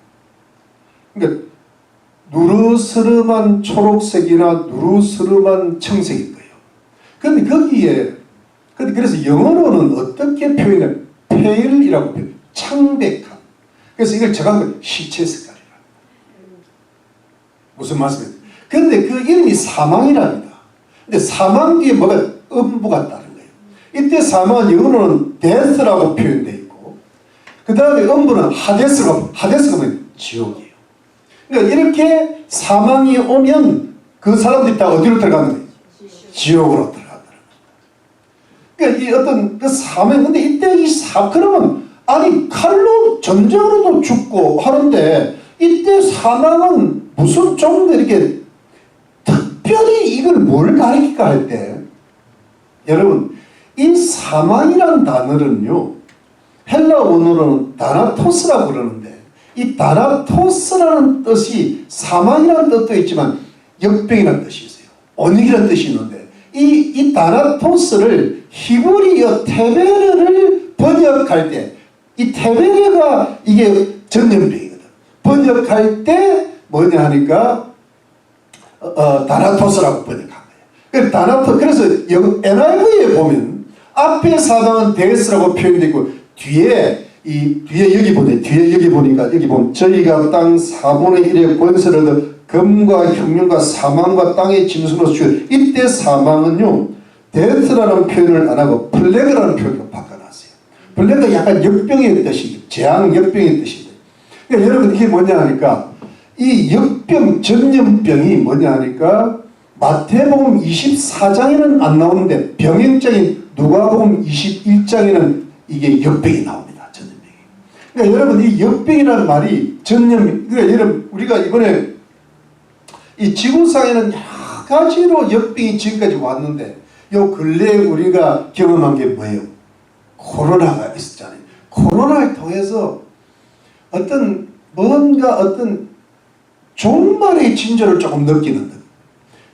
그러니까 누르스름한 초록색이나 누르스름한 청색인 거예요. 그런데 거기에 그래서 영어로는 어떻게 표현해요? 페일이라고 표현해요. 창백한. 그래서 이걸 정확하게 시체 색깔이라. 무슨 말씀이에요? 그런데 그 이름이 사망이랍니다. 근데 사망 뒤에 뭐가 음부가 따른 거예요. 이때 사망은 영어로는 death라고 표현되어 있고 그 다음에 음부는 하데스가 뭐예요? 지옥이에요. 그러니까 이렇게 사망이 오면 그 사람들이 다 어디로 들어가는 거예요? 지옥으로 들어가더라고요. 그러니까 이 어떤 그 사망, 근데 이때 그러면 아니 칼로 전쟁으로도 죽고 하는데 이때 사망은 무슨 좀 더 이렇게 특별히 이걸 뭘 가리킬까 할 때 여러분 이 사망이라는 단어는요 헬라 원어로는 다나토스라고 그러는데 이 다나토스라는 뜻이 사망이라는 뜻도 있지만 역병이라는 뜻이 있어요. 온역이라는 뜻이 있는데 이 다나토스를 히브리어 테베르를 번역할 때 이 테베르가 이게 전염병이거든. 번역할 때 뭐냐 하니까 다나토스라고 번역한 거예요. 그래서 NIV에 보면 앞에 사망은 데스라고 표현되어 있고 뒤에 여기 보니까 여기 보면 저희가 땅 4분의 1의 권세를 얻어 금과 흉년과 사망과 땅의 짐승으로 주여. 이때 사망은요 데스라는 표현을 안 하고 플래그라는 표현으로 바꿔놨어요. 플래그가 약간 역병의 뜻이 재앙 역병의 뜻이에요. 그러니까 여러분 이게 뭐냐 하니까 이 역병 전염병이 뭐냐 하니까 마태복음 24장에는 안 나오는데 병행장인 누가복음 21장에는 이게 역병이 나옵니다. 전염병이. 그러니까 여러분 이 역병이라는 말이 그러니까 여러분 우리가 이번에 이 지구상에는 여러 가지로 역병이 지금까지 왔는데 요 근래에 우리가 경험한 게 뭐예요? 코로나가 있었잖아요. 코로나를 통해서 어떤 종말의 징조를 조금 느끼는 듯.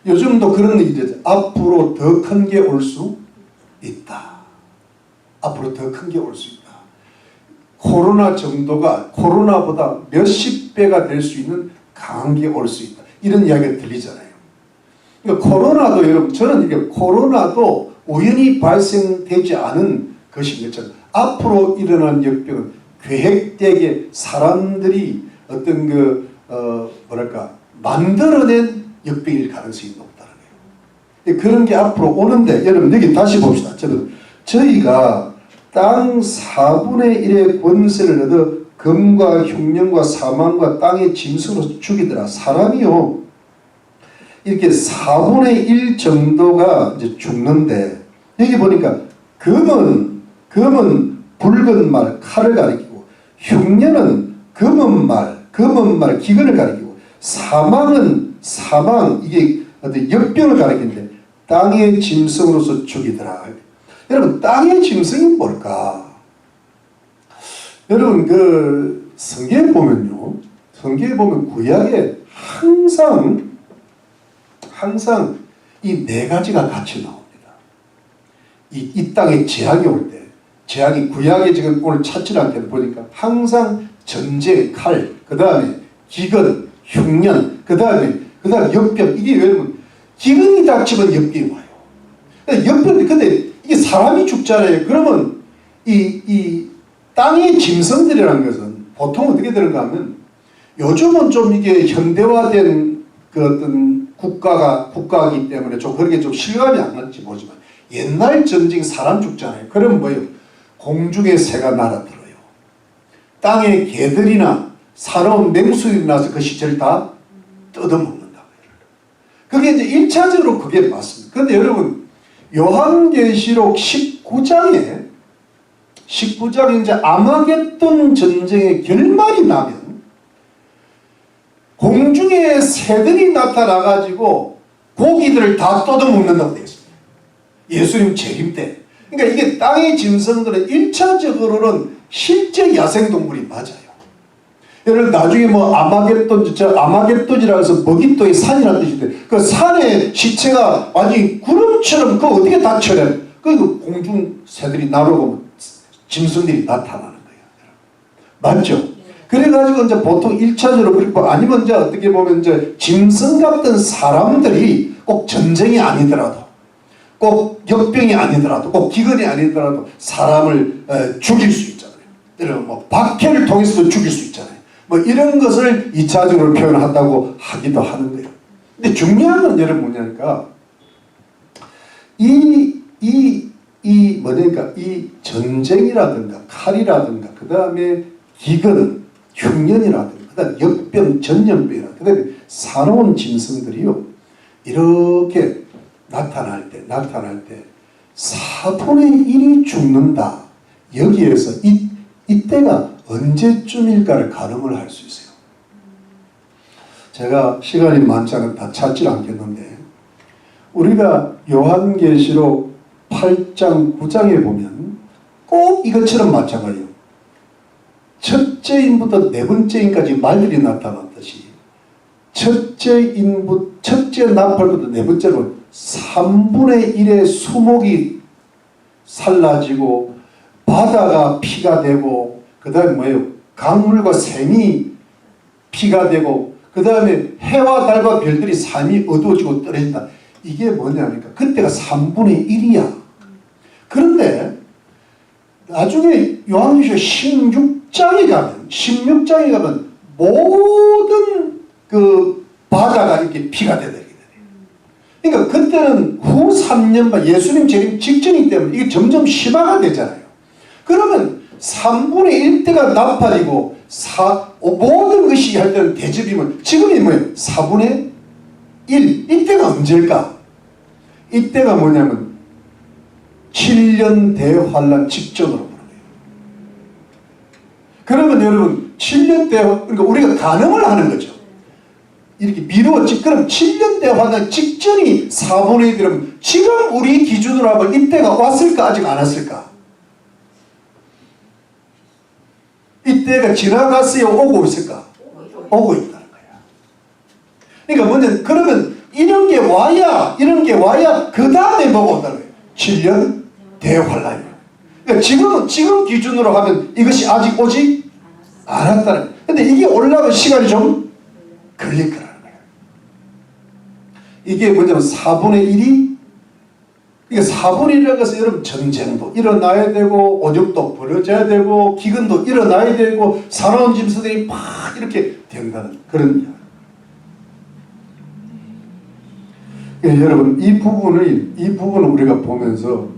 요즘도 그런 일이 앞으로 더 큰 게 올 수 있다. 앞으로 더 큰 게 올 수 있다. 코로나 정도가 코로나보다 몇십 배가 될 수 있는 강한 게 올 수 있다. 이런 이야기가 들리잖아요. 그러니까 코로나도 여러분 저는 이게 코로나도 우연히 발생되지 않은 것인 것처럼 앞으로 일어난 역병은 계획되게 사람들이 어떤 만들어낸 역병일 가능성이 높다는 거예요. 그런 게 앞으로 오는데 여러분 여기 다시 봅시다. 저희가 땅 4분의 1의 권세를 얻어 금과 흉년과 사망과 땅의 짐승으로 죽이더라. 사람이요 이렇게 4분의 1 정도가 이제 죽는데 여기 보니까 금은 붉은 말 칼을 가리키고 흉년은 검은 말 기근을 가리키고 사망은 이게 어떤 역병을 가리키는데 땅의 짐승으로서 죽이더라. 여러분 땅의 짐승이 뭘까? 여러분 그 성경에 보면요, 성경에 보면 구약에 항상 이 네 가지가 같이 나옵니다. 이 땅에 재앙이 올 때, 재앙이 구약에 지금 오늘 찾지 않게 보니까 항상 전쟁, 칼, 그 다음에 기근, 흉년, 그 다음에 역병. 이게 왜냐면 기근이 닥치면 역병이 와요. 역병, 근데 이게 사람이 죽잖아요. 그러면 이 땅의 짐승들이라는 것은 보통 어떻게 되는가 하면, 요즘은 좀 이게 현대화된 그 어떤 국가이기 때문에 좀 그렇게 좀 실감이 안 날지 모르지만, 옛날 전쟁 사람 죽잖아요. 그러면 뭐예요? 공중에 새가 날아들어요. 땅에 개들이나 살아온 맹수들이 나서 그 시체를 다 뜯어먹는다고. 그게 이제 1차적으로 그게 맞습니다. 그런데 여러분, 요한계시록 19장에 이제 아마겟돈 전쟁의 결말이 나면 공중에 새들이 나타나가지고 고기들을 다 뜯어먹는다고 되어 있습니다. 예수님 재림 때. 그러니까 이게 땅의 짐승들은 1차적으로는 실제 야생동물이 맞아요. 여러분 나중에 뭐 아마겟돈이라고 해서 먹잇도의 산이라는 뜻인데, 그 산에 시체가 완전히 구름처럼 그거 어떻게 다 쳐내? 그 공중 새들이 날아오고 짐승들이 나타나는 거예요. 맞죠? 그래가지고 이제 보통 1차적으로 그리고 아니면 이제 어떻게 보면 이제 짐승 같은 사람들이 꼭 전쟁이 아니더라도, 꼭 역병이 아니더라도, 꼭 기근이 아니더라도 사람을 죽일 수 있잖아요. 이런 뭐 박해를 통해서도 죽일 수 있잖아요. 뭐 이런 것을 2차적으로 표현한다고 하기도 하는 거예요. 근데 중요한 건 여러분 뭐냐니까, 뭐냐니까 이 전쟁이라든가 칼이라든가 그 다음에 기근, 흉년이라든가 그 다음에 역병, 전염병이라든가 그 다음에 사나운 짐승들이요, 이렇게 나타날 때 4분의 1이 죽는다. 여기에서 이때가 언제쯤일까를 가늠을 할 수 있어요. 제가 시간이 많지 않아 다 찾지 않겠는데, 우리가 요한계시록 8장 9장에 보면 꼭 이것처럼 마찬가지예요. 첫째 인부터 네 번째 인까지 말들이 나타났듯이, 첫째 나팔부터 네 번째로 3분의 1의 수목이 살라지고 바다가 피가 되고, 그 다음에 뭐예요? 강물과 샘이 피가 되고, 그 다음에 해와 달과 별들이 삶이 어두워지고 떨어진다. 이게 뭐냐니까 그때가 3분의 1이야. 그런데 나중에 요한계시록 16장에 가면 모든 그 바다가 이렇게 피가 되게 돼요. 그러니까 그때는 후 3년반 예수님 재림 직전이기 때문에 이게 점점 심화가 되잖아요. 그러면 3분의 1대가 나팔이고 모든 것이 할 때는 대접이면, 지금이 뭐예요? 4분의 1. 이때가 언제일까? 이때가 뭐냐면 7년 대환란 직전으로 보는 거예요. 그러면 여러분 7년 그러니까 우리가 가늠을 하는 거죠. 이렇게 미루었지. 그럼 7년 대환란 직전이 4분의 1이면 지금 우리 기준으로 하면 이때가 왔을까? 아직 안 왔을까? 이때가 지나갔어요? 오고 있을까? 오고 있다는 거야. 그러니까 뭐냐, 그러면 이런 게 와야 그 다음에 뭐가 온다는 거예요? 7년 대환란이에요. 그러니까 지금 기준으로 하면 이것이 아직 오지 않았다는 거예요. 근데 이게 올라가면 시간이 좀 걸릴 거라는 거예요. 이게 뭐냐면 4분의 1이, 그러니까 4분의 1이라는 것은 여러분 전쟁도 일어나야 되고, 오죽도 벌어져야 되고, 기근도 일어나야 되고, 사나운 짐승들이 막 이렇게 된다는 그런 이야기. 그러니까 여러분 이 부분을 우리가 보면서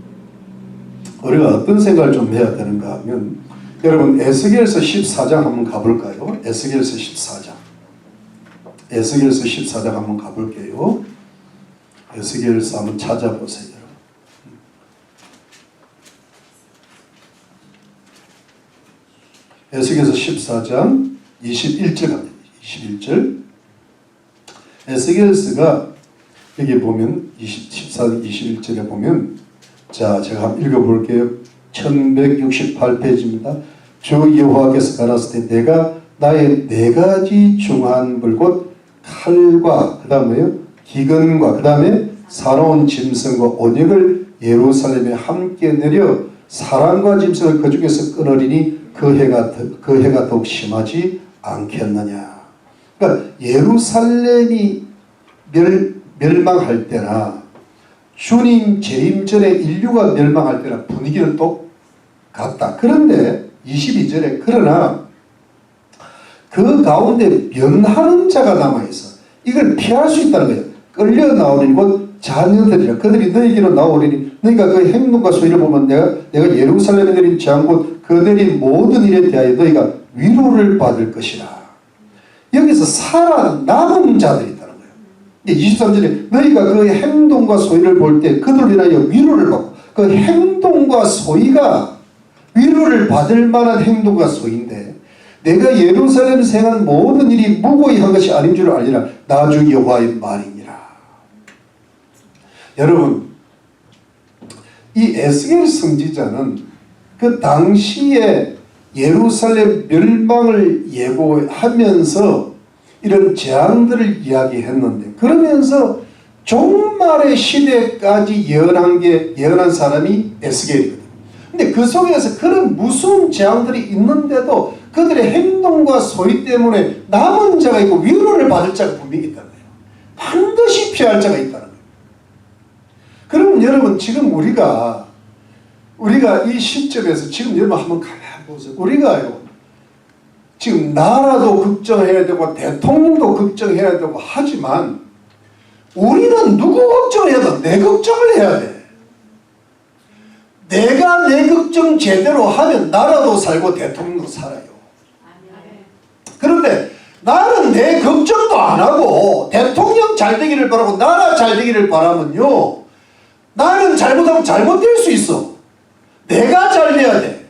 우리가 어떤 생각을 좀 해야 되는가 하면, 여러분 에스겔서 14장 한번 가볼까요? 에스겔서 14장 한번 가볼게요. 에스겔서 한번 찾아보세요. 에스겔서 14장 21절 갑니다. 21절. 에스겔서가 여기 보면 14, 21절에 보면 자 제가 한번 읽어볼게요. 1168페이지입니다. 주 여호와께서 가라사대 내가 나의 네 가지 중한 불곧 칼과 그 다음에요 기근과 그 다음에 사로운 짐승과 온역을 예루살렘에 함께 내려 사람과 짐승을 그 중에서 끊으리니 그 해가 더욱 심하지 않겠느냐. 그러니까 예루살렘이 멸망할 때나 주님 재림 전에 인류가 멸망할 때나 분위기는 똑같다. 그런데 22절에 그러나 그 가운데 면하는 자가 남아있어. 이걸 피할 수 있다는 거예요. 끌려 나오리니 곧 자녀들이라. 그들이 너에게로 나오리니 너희가 그 행동과 소리를 보면 내가 예루살렘에 내린 재앙 곧 그 내린 모든 일에 대하여 너희가 위로를 받을 것이라. 여기서 살아남은 자들이 있다는 거예요. 23절에 너희가 그 행동과 소리를 볼 때 그들을 인하여 위로를 받고 그 행동과 소리가 위로를 받을 만한 행동과 소리인데 내가 예루살렘에서 행한 모든 일이 무고히 한 것이 아닌 줄 알리라. 나 주 여호와의 말이니라. 여러분 이 에스겔 선지자는 그 당시에 예루살렘 멸망을 예고하면서 이런 재앙들을 이야기했는데 그러면서 종말의 시대까지 예언한 사람이 에스겔이거든요. 근데 그 속에서 그런 무서운 재앙들이 있는데도 그들의 행동과 소리 때문에 남은 자가 있고 위로를 받을 자가 분명히 있다는 거예요. 반드시 피할 자가 있다는 거예요. 그러면 여러분 지금 우리가 이 시점에서 지금 여러분 한번 가만히 보세요. 우리가요 지금 나라도 걱정해야 되고 대통령도 걱정해야 되고 하지만 우리는 누구 걱정을 해도 내 걱정을 해야 돼. 내가 내 걱정 제대로 하면 나라도 살고 대통령도 살아요. 그런데 나는 내 걱정도 안 하고 대통령 잘 되기를 바라고 나라 잘 되기를 바라면요 나는 잘못하면 잘못될 수 있어. 내가 잘 돼야 돼.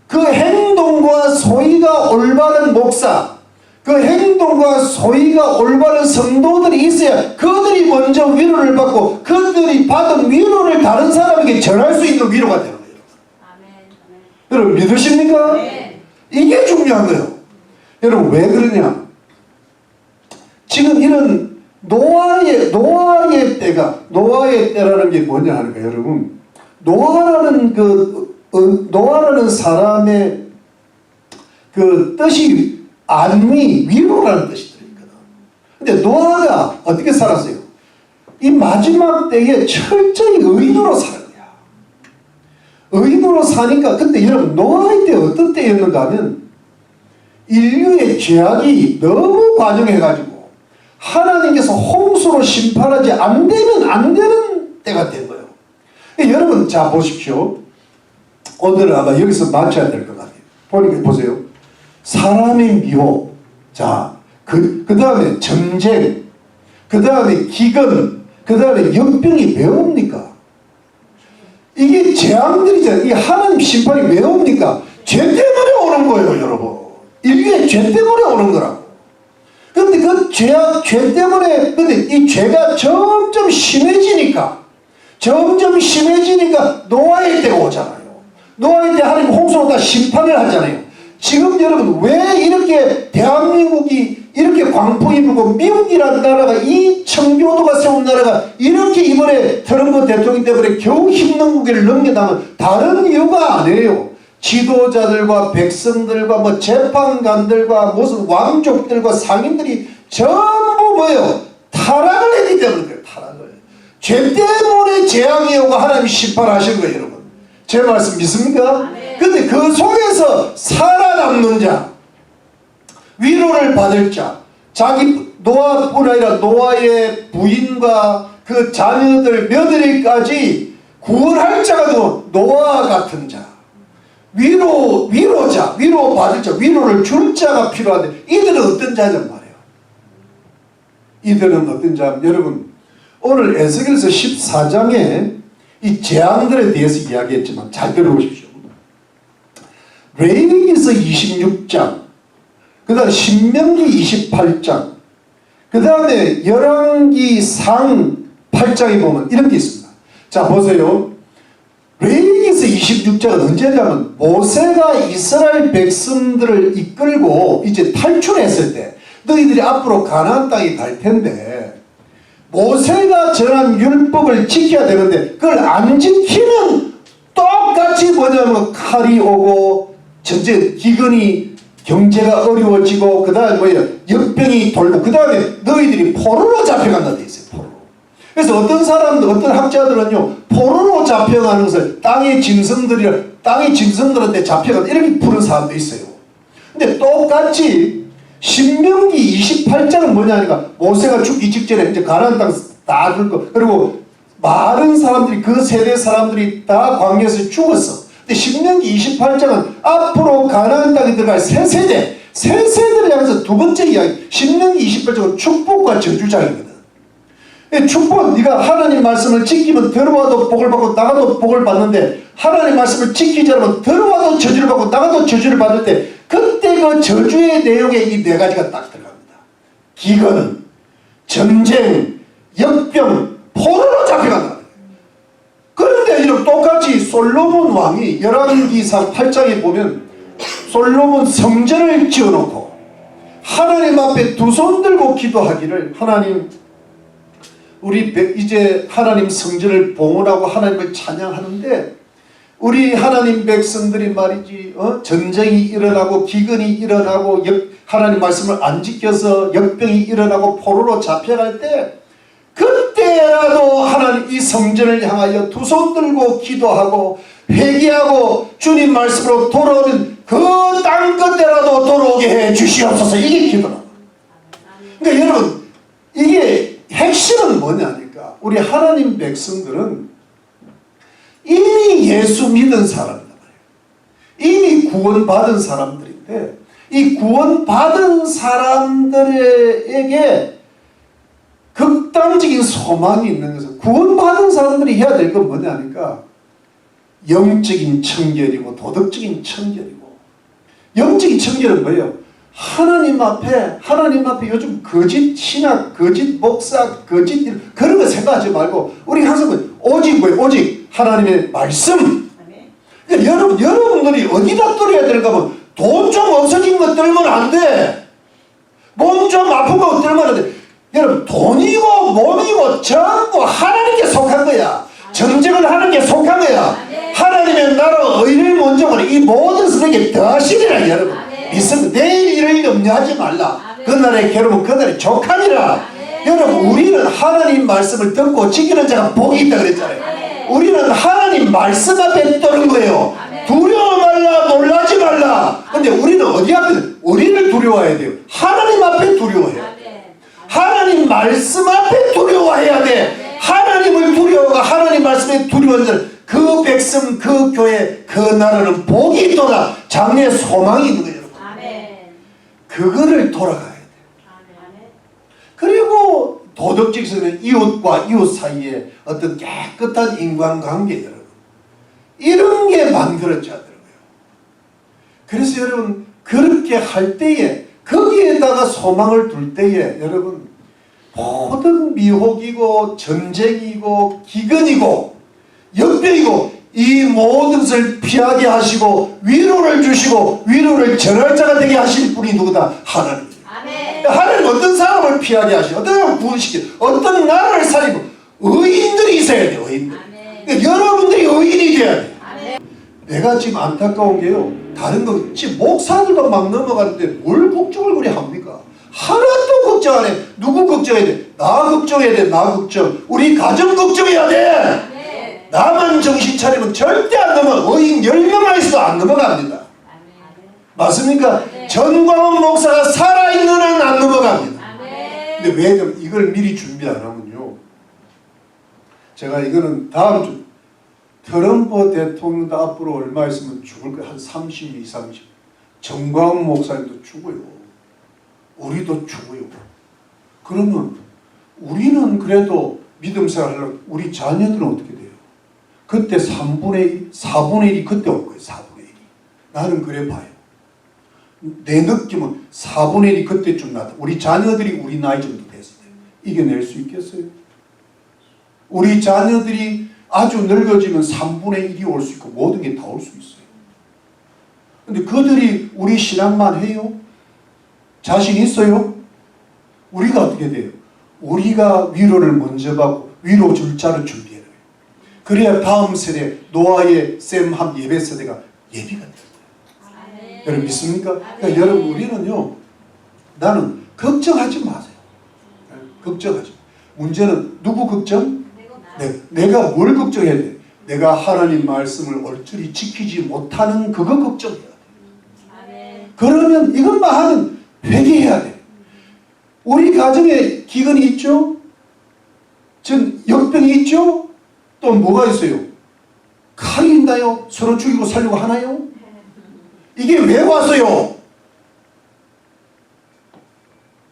그 행동과 소위가 올바른 목사, 그 행동과 소위가 올바른 성도들이 있어야 그들이 먼저 위로를 받고 그들이 받은 위로를 다른 사람에게 전할 수 있는 위로가 되는 거예요. 여러분 믿으십니까? 네. 이게 중요한 거예요. 여러분 왜 그러냐? 지금 이런 노아의 때라는 게 뭐냐 하니까 여러분 노아라는 사람의 그 뜻이 안위, 위로라는 뜻이 들어있거든. 근데 노아가 어떻게 살았어요? 이 마지막 때에 철저히 의인으로 사는 거야. 의인으로 사니까 근데 여러분 노아의 때 어떤 때였는가 하면 인류의 죄악이 너무 과중해가지고 하나님께서 홍수로 심판하지 안 되면 안 되는 때가 된 거예요. 여러분 자 보십시오. 오늘은 아마 여기서 맞춰야 될 것 같아요. 보세요. 사람의 미혹, 자, 그 다음에 전쟁, 그 다음에 기근, 그 다음에 역병이 왜 옵니까? 이게 재앙들이잖아요. 이 하나님 심판이 왜 옵니까? 죄 때문에 오는 거예요, 여러분. 인류의 죄 때문에 오는 거라고. 근데 그 죄 때문에, 근데 이 죄가 점점 심해지니까 노아의 때가 오잖아요. 노아의 때 하나님 홍수로 다 심판을 하잖아요. 지금 여러분 왜 이렇게 대한민국이 이렇게 광풍이 불고 미국이라는 나라가 이 청교도가 세운 나라가 이렇게 이번에 트럼프 대통령 때문에 겨우 힘든 무게를 넘겨나면 다른 이유가 아니에요. 지도자들과 백성들과 뭐 재판관들과 무슨 왕족들과 상인들이 전부 뭐예요? 타락을 했기 때문에 그래요. 타락을. 죄 때문에 재앙이 오고 하나님이 심판하신 거예요, 여러분. 제 말씀 믿습니까? 근데 그 속에서 살아남는 자, 위로를 받을 자, 자기 노아뿐 아니라 노아의 부인과 그 자녀들 며느리까지 구원할 자가 노아 같은 자, 위로자, 위로받을 자, 위로를 줄 자가 필요한데 이들은 어떤 자냔 말이에요. 이들은 어떤 자? 여러분 오늘 에스겔서 14장에 이 재앙들에 대해서 이야기했지만 잘 들어보십시오. 레위기서 26장, 그 다음 신명기 28장, 그 다음에 열왕기상 8장에 보면 이런 게 있습니다. 자 보세요. 레위기서 26장은 언제냐면 모세가 이스라엘 백성들을 이끌고 이제 탈출했을 때 너희들이 앞으로 가나안 땅에 갈 텐데 모세가 전한 율법을 지켜야 되는데 그걸 안 지키면 똑같이 뭐냐면 칼이 오고 전쟁 기근이 경제가 어려워지고 그 다음에 뭐예요 역병이 돌고 그 다음에 너희들이 포로로 잡혀간다 돼 있어요. 포로로. 그래서 어떤 사람들 어떤 학자들은요 포로로 잡혀가는 것을 땅의 짐승들한테 잡혀간다 이렇게 부르는 사람도 있어요. 근데 똑같이 신명기 28장은 뭐냐니까 모세가 죽기 직전에 이제 가나안 땅 다 줄 거 그리고 많은 사람들이 그 세대 사람들이 다 광야에서 죽었어. 근데 신명기 28장은 앞으로 가나안 땅에 들어갈 새 세대를 향해서 두 번째 이야기. 신명기 28장은 축복과 저주장이거든. 축복, 네가 하나님 말씀을 지키면 들어와도 복을 받고 나가도 복을 받는데 하나님 말씀을 지키지 않으면 들어와도 저주를 받고 나가도 저주를 받을 때 그때 그 저주의 내용에 이 네 가지가 딱 들어갑니다. 기근, 전쟁, 역병, 포로로 잡혀간다. 그런데 이런 똑같이 솔로몬 왕이 열왕기상 8장에 보면 솔로몬 성전을 지어놓고 하나님 앞에 두 손 들고 기도하기를 하나님 우리 이제 하나님 성전을 봉헌하고 하나님을 찬양하는데 우리 하나님 백성들이 말이지 전쟁이 일어나고 기근이 일어나고 하나님 말씀을 안 지켜서 역병이 일어나고 포로로 잡혀갈 때 그때라도 하나님 이 성전을 향하여 두 손 들고 기도하고 회개하고 주님 말씀으로 돌아오면 그 땅 끝에라도 돌아오게 해 주시옵소서. 이게 기도라. 그러니까 여러분 이게 핵심은 뭐냐니까 우리 하나님 백성들은 이미 예수 믿은 사람이란 말이에요. 이미 구원받은 사람들인데 이 구원받은 사람들에게 극단적인 소망이 있는 것은 구원받은 사람들이 해야 될 건 뭐냐니까 영적인 청결이고 도덕적인 청결이고 영적인 청결은 뭐예요? 하나님 앞에 요즘 거짓 신학, 거짓 목사, 거짓 일 그런 거 생각하지 말고 우리 항상 오직 뭐예요? 오직 하나님의 말씀. 그러니까 여러분들이 어디다 떨어야 될까 하면 돈 좀 없어진 거 떨면 안 돼. 몸 좀 아픈 거 떨면 안 돼. 여러분 돈이고 몸이고 전부 하나님께 속한 거야. 정직을 하는 게 속한 거야. 하나님의 나라 의를 먼저 보내 이 모든 선에게 더하시리라 여러분. 믿습니다. 내일 일을 염려하지 말라. 그날의 괴로움은 그날의 족하니라. 여러분 우리는 하나님 말씀을 듣고 지키는 자가 복이 있다 그랬잖아요. 우리는 하나님 말씀 앞에 떠는 거예요. 두려워 말라 놀라지 말라. 근데 우리는 어디 앞에 우리를 두려워해야 돼요. 하나님 앞에 두려워해야 돼. 하나님 말씀 앞에 두려워해야 돼. 하나님을 두려워가 하나님 말씀에 두려워하는 자는 그 백성 그 교회 그 나라는 복이 있도다. 장래에 소망이 있는 거예요. 그거를 돌아가야 돼. 그리고 도덕적으로는 이웃과 이웃 사이에 어떤 깨끗한 인간관계 여러분 이런 게 만들어져야 되는 거예요. 그래서 여러분 그렇게 할 때에 거기에다가 소망을 둘 때에 여러분 모든 미혹이고 전쟁이고 기근이고 역병이고 이 모든 것을 피하게 하시고 위로를 주시고 위로를 전할 자가 되게 하실 분이 누구다? 하나님. 하나님 어떤 사람을 피하게 하시고 어떤 사람을 구원시키고 어떤 나라를 살리고 의인들이 있어야 돼요. 의인들. 그러니까 여러분들이 의인이 돼야 돼요. 내가 지금 안타까운 게요. 다른 거 지금 목사들도 막 넘어가는데 뭘 걱정을 그리 합니까? 하나도 걱정 안 해. 누구 걱정해야 돼? 나 걱정해야 돼. 나 걱정. 우리 가정 걱정해야 돼. 나만 정신 차리면 절대 안 넘어. 의인 10명만 있어도 안 넘어갑니다. 맞습니까? 전광훈 목사가 살아있는 한은 안 넘어갑니다. 근데 왜냐면 이걸 미리 준비 안 하면요. 제가 이거는 다음 주 트럼프 대통령도 앞으로 얼마 있으면 죽을 거예요. 한 32, 30. 전광훈 목사님도 죽어요. 우리도 죽어요. 그러면 우리는 그래도 믿음 생활을 하려고 우리 자녀들은 어떻게 돼요? 그때 3분의 1, 4분의 1이 그때 올 거예요. 4분의 1이. 나는 그래 봐요. 내 느낌은 4분의 1이 그때쯤 나다. 우리 자녀들이 우리 나이 정도 됐을 이겨낼 수 있겠어요? 우리 자녀들이 아주 늙어지면 3분의 1이 올 수 있고 모든 게 다 올 수 있어요. 근데 그들이 우리 신앙만 해요? 자신 있어요? 우리가 어떻게 돼요? 우리가 위로를 먼저 받고 위로 줄 자를 준비해야 돼요. 그래야 다음 세대 노아의 샘함 예배 세대가 예비가 돼요. 여러분 믿습니까? 그러니까 여러분 우리는요, 나는 걱정하지 마세요. 걱정하지 마. 문제는 누구 걱정? 내가 뭘 걱정해야 돼? 내가 하나님 말씀을 얼추리 지키지 못하는 그거 걱정해야 돼. 그러면 이것만 하면 회개해야 돼. 우리 가정에 기근이 있죠? 전 역병이 있죠? 또 뭐가 있어요? 칼이 있나요? 서로 죽이고 살려고 하나요? 이게 왜 왔어요?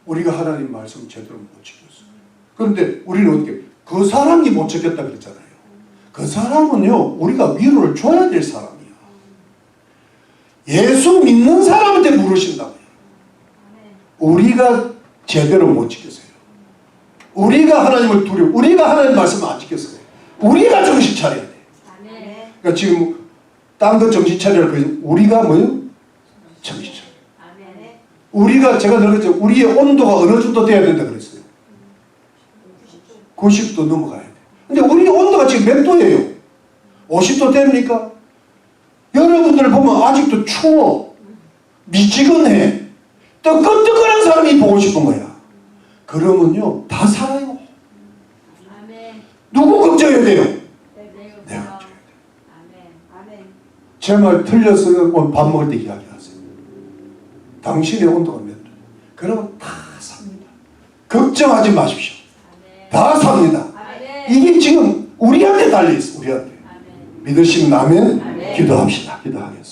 우리가 하나님 말씀 제대로 못 지켰어요. 그런데 우리는 어떻게? 그 사람이 못 지켰다 그랬잖아요. 그 사람은요, 우리가 위로를 줘야 될 사람이야. 예수 믿는 사람한테 물으신다고요. 우리가 제대로 못 지켰어요. 우리가 하나님을 두려워, 우리가 하나님 말씀을 안 지켰어요. 우리가 정신 차려야 돼. 그러니까 지금 딴 거 정신 차려라. 우리가 뭐예요? 정신 차려. 우리가 제가 늘었죠. 우리의 온도가 어느 정도 돼야 된다 그랬어요. 90도 넘어가야 돼. 근데 우리 온도가 지금 몇 도예요? 50도 됩니까? 여러분들 보면 아직도 추워. 미지근해. 뜨끈뜨끈한 사람이 보고 싶은 거야. 그러면요, 다 살아요. 누구 걱정해야 돼요? 내가 걱정해야 돼요. 제 말 틀렸으면 오늘 밥 먹을 때 이야기하세요. 당신의 온도가 몇 도? 그러면 다 삽니다. 걱정하지 마십시오. 다 삽니다. 이게 지금 우리한테 달려있어. 우리한테. 믿으시면 아멘. 기도합시다. 기도하겠습니다.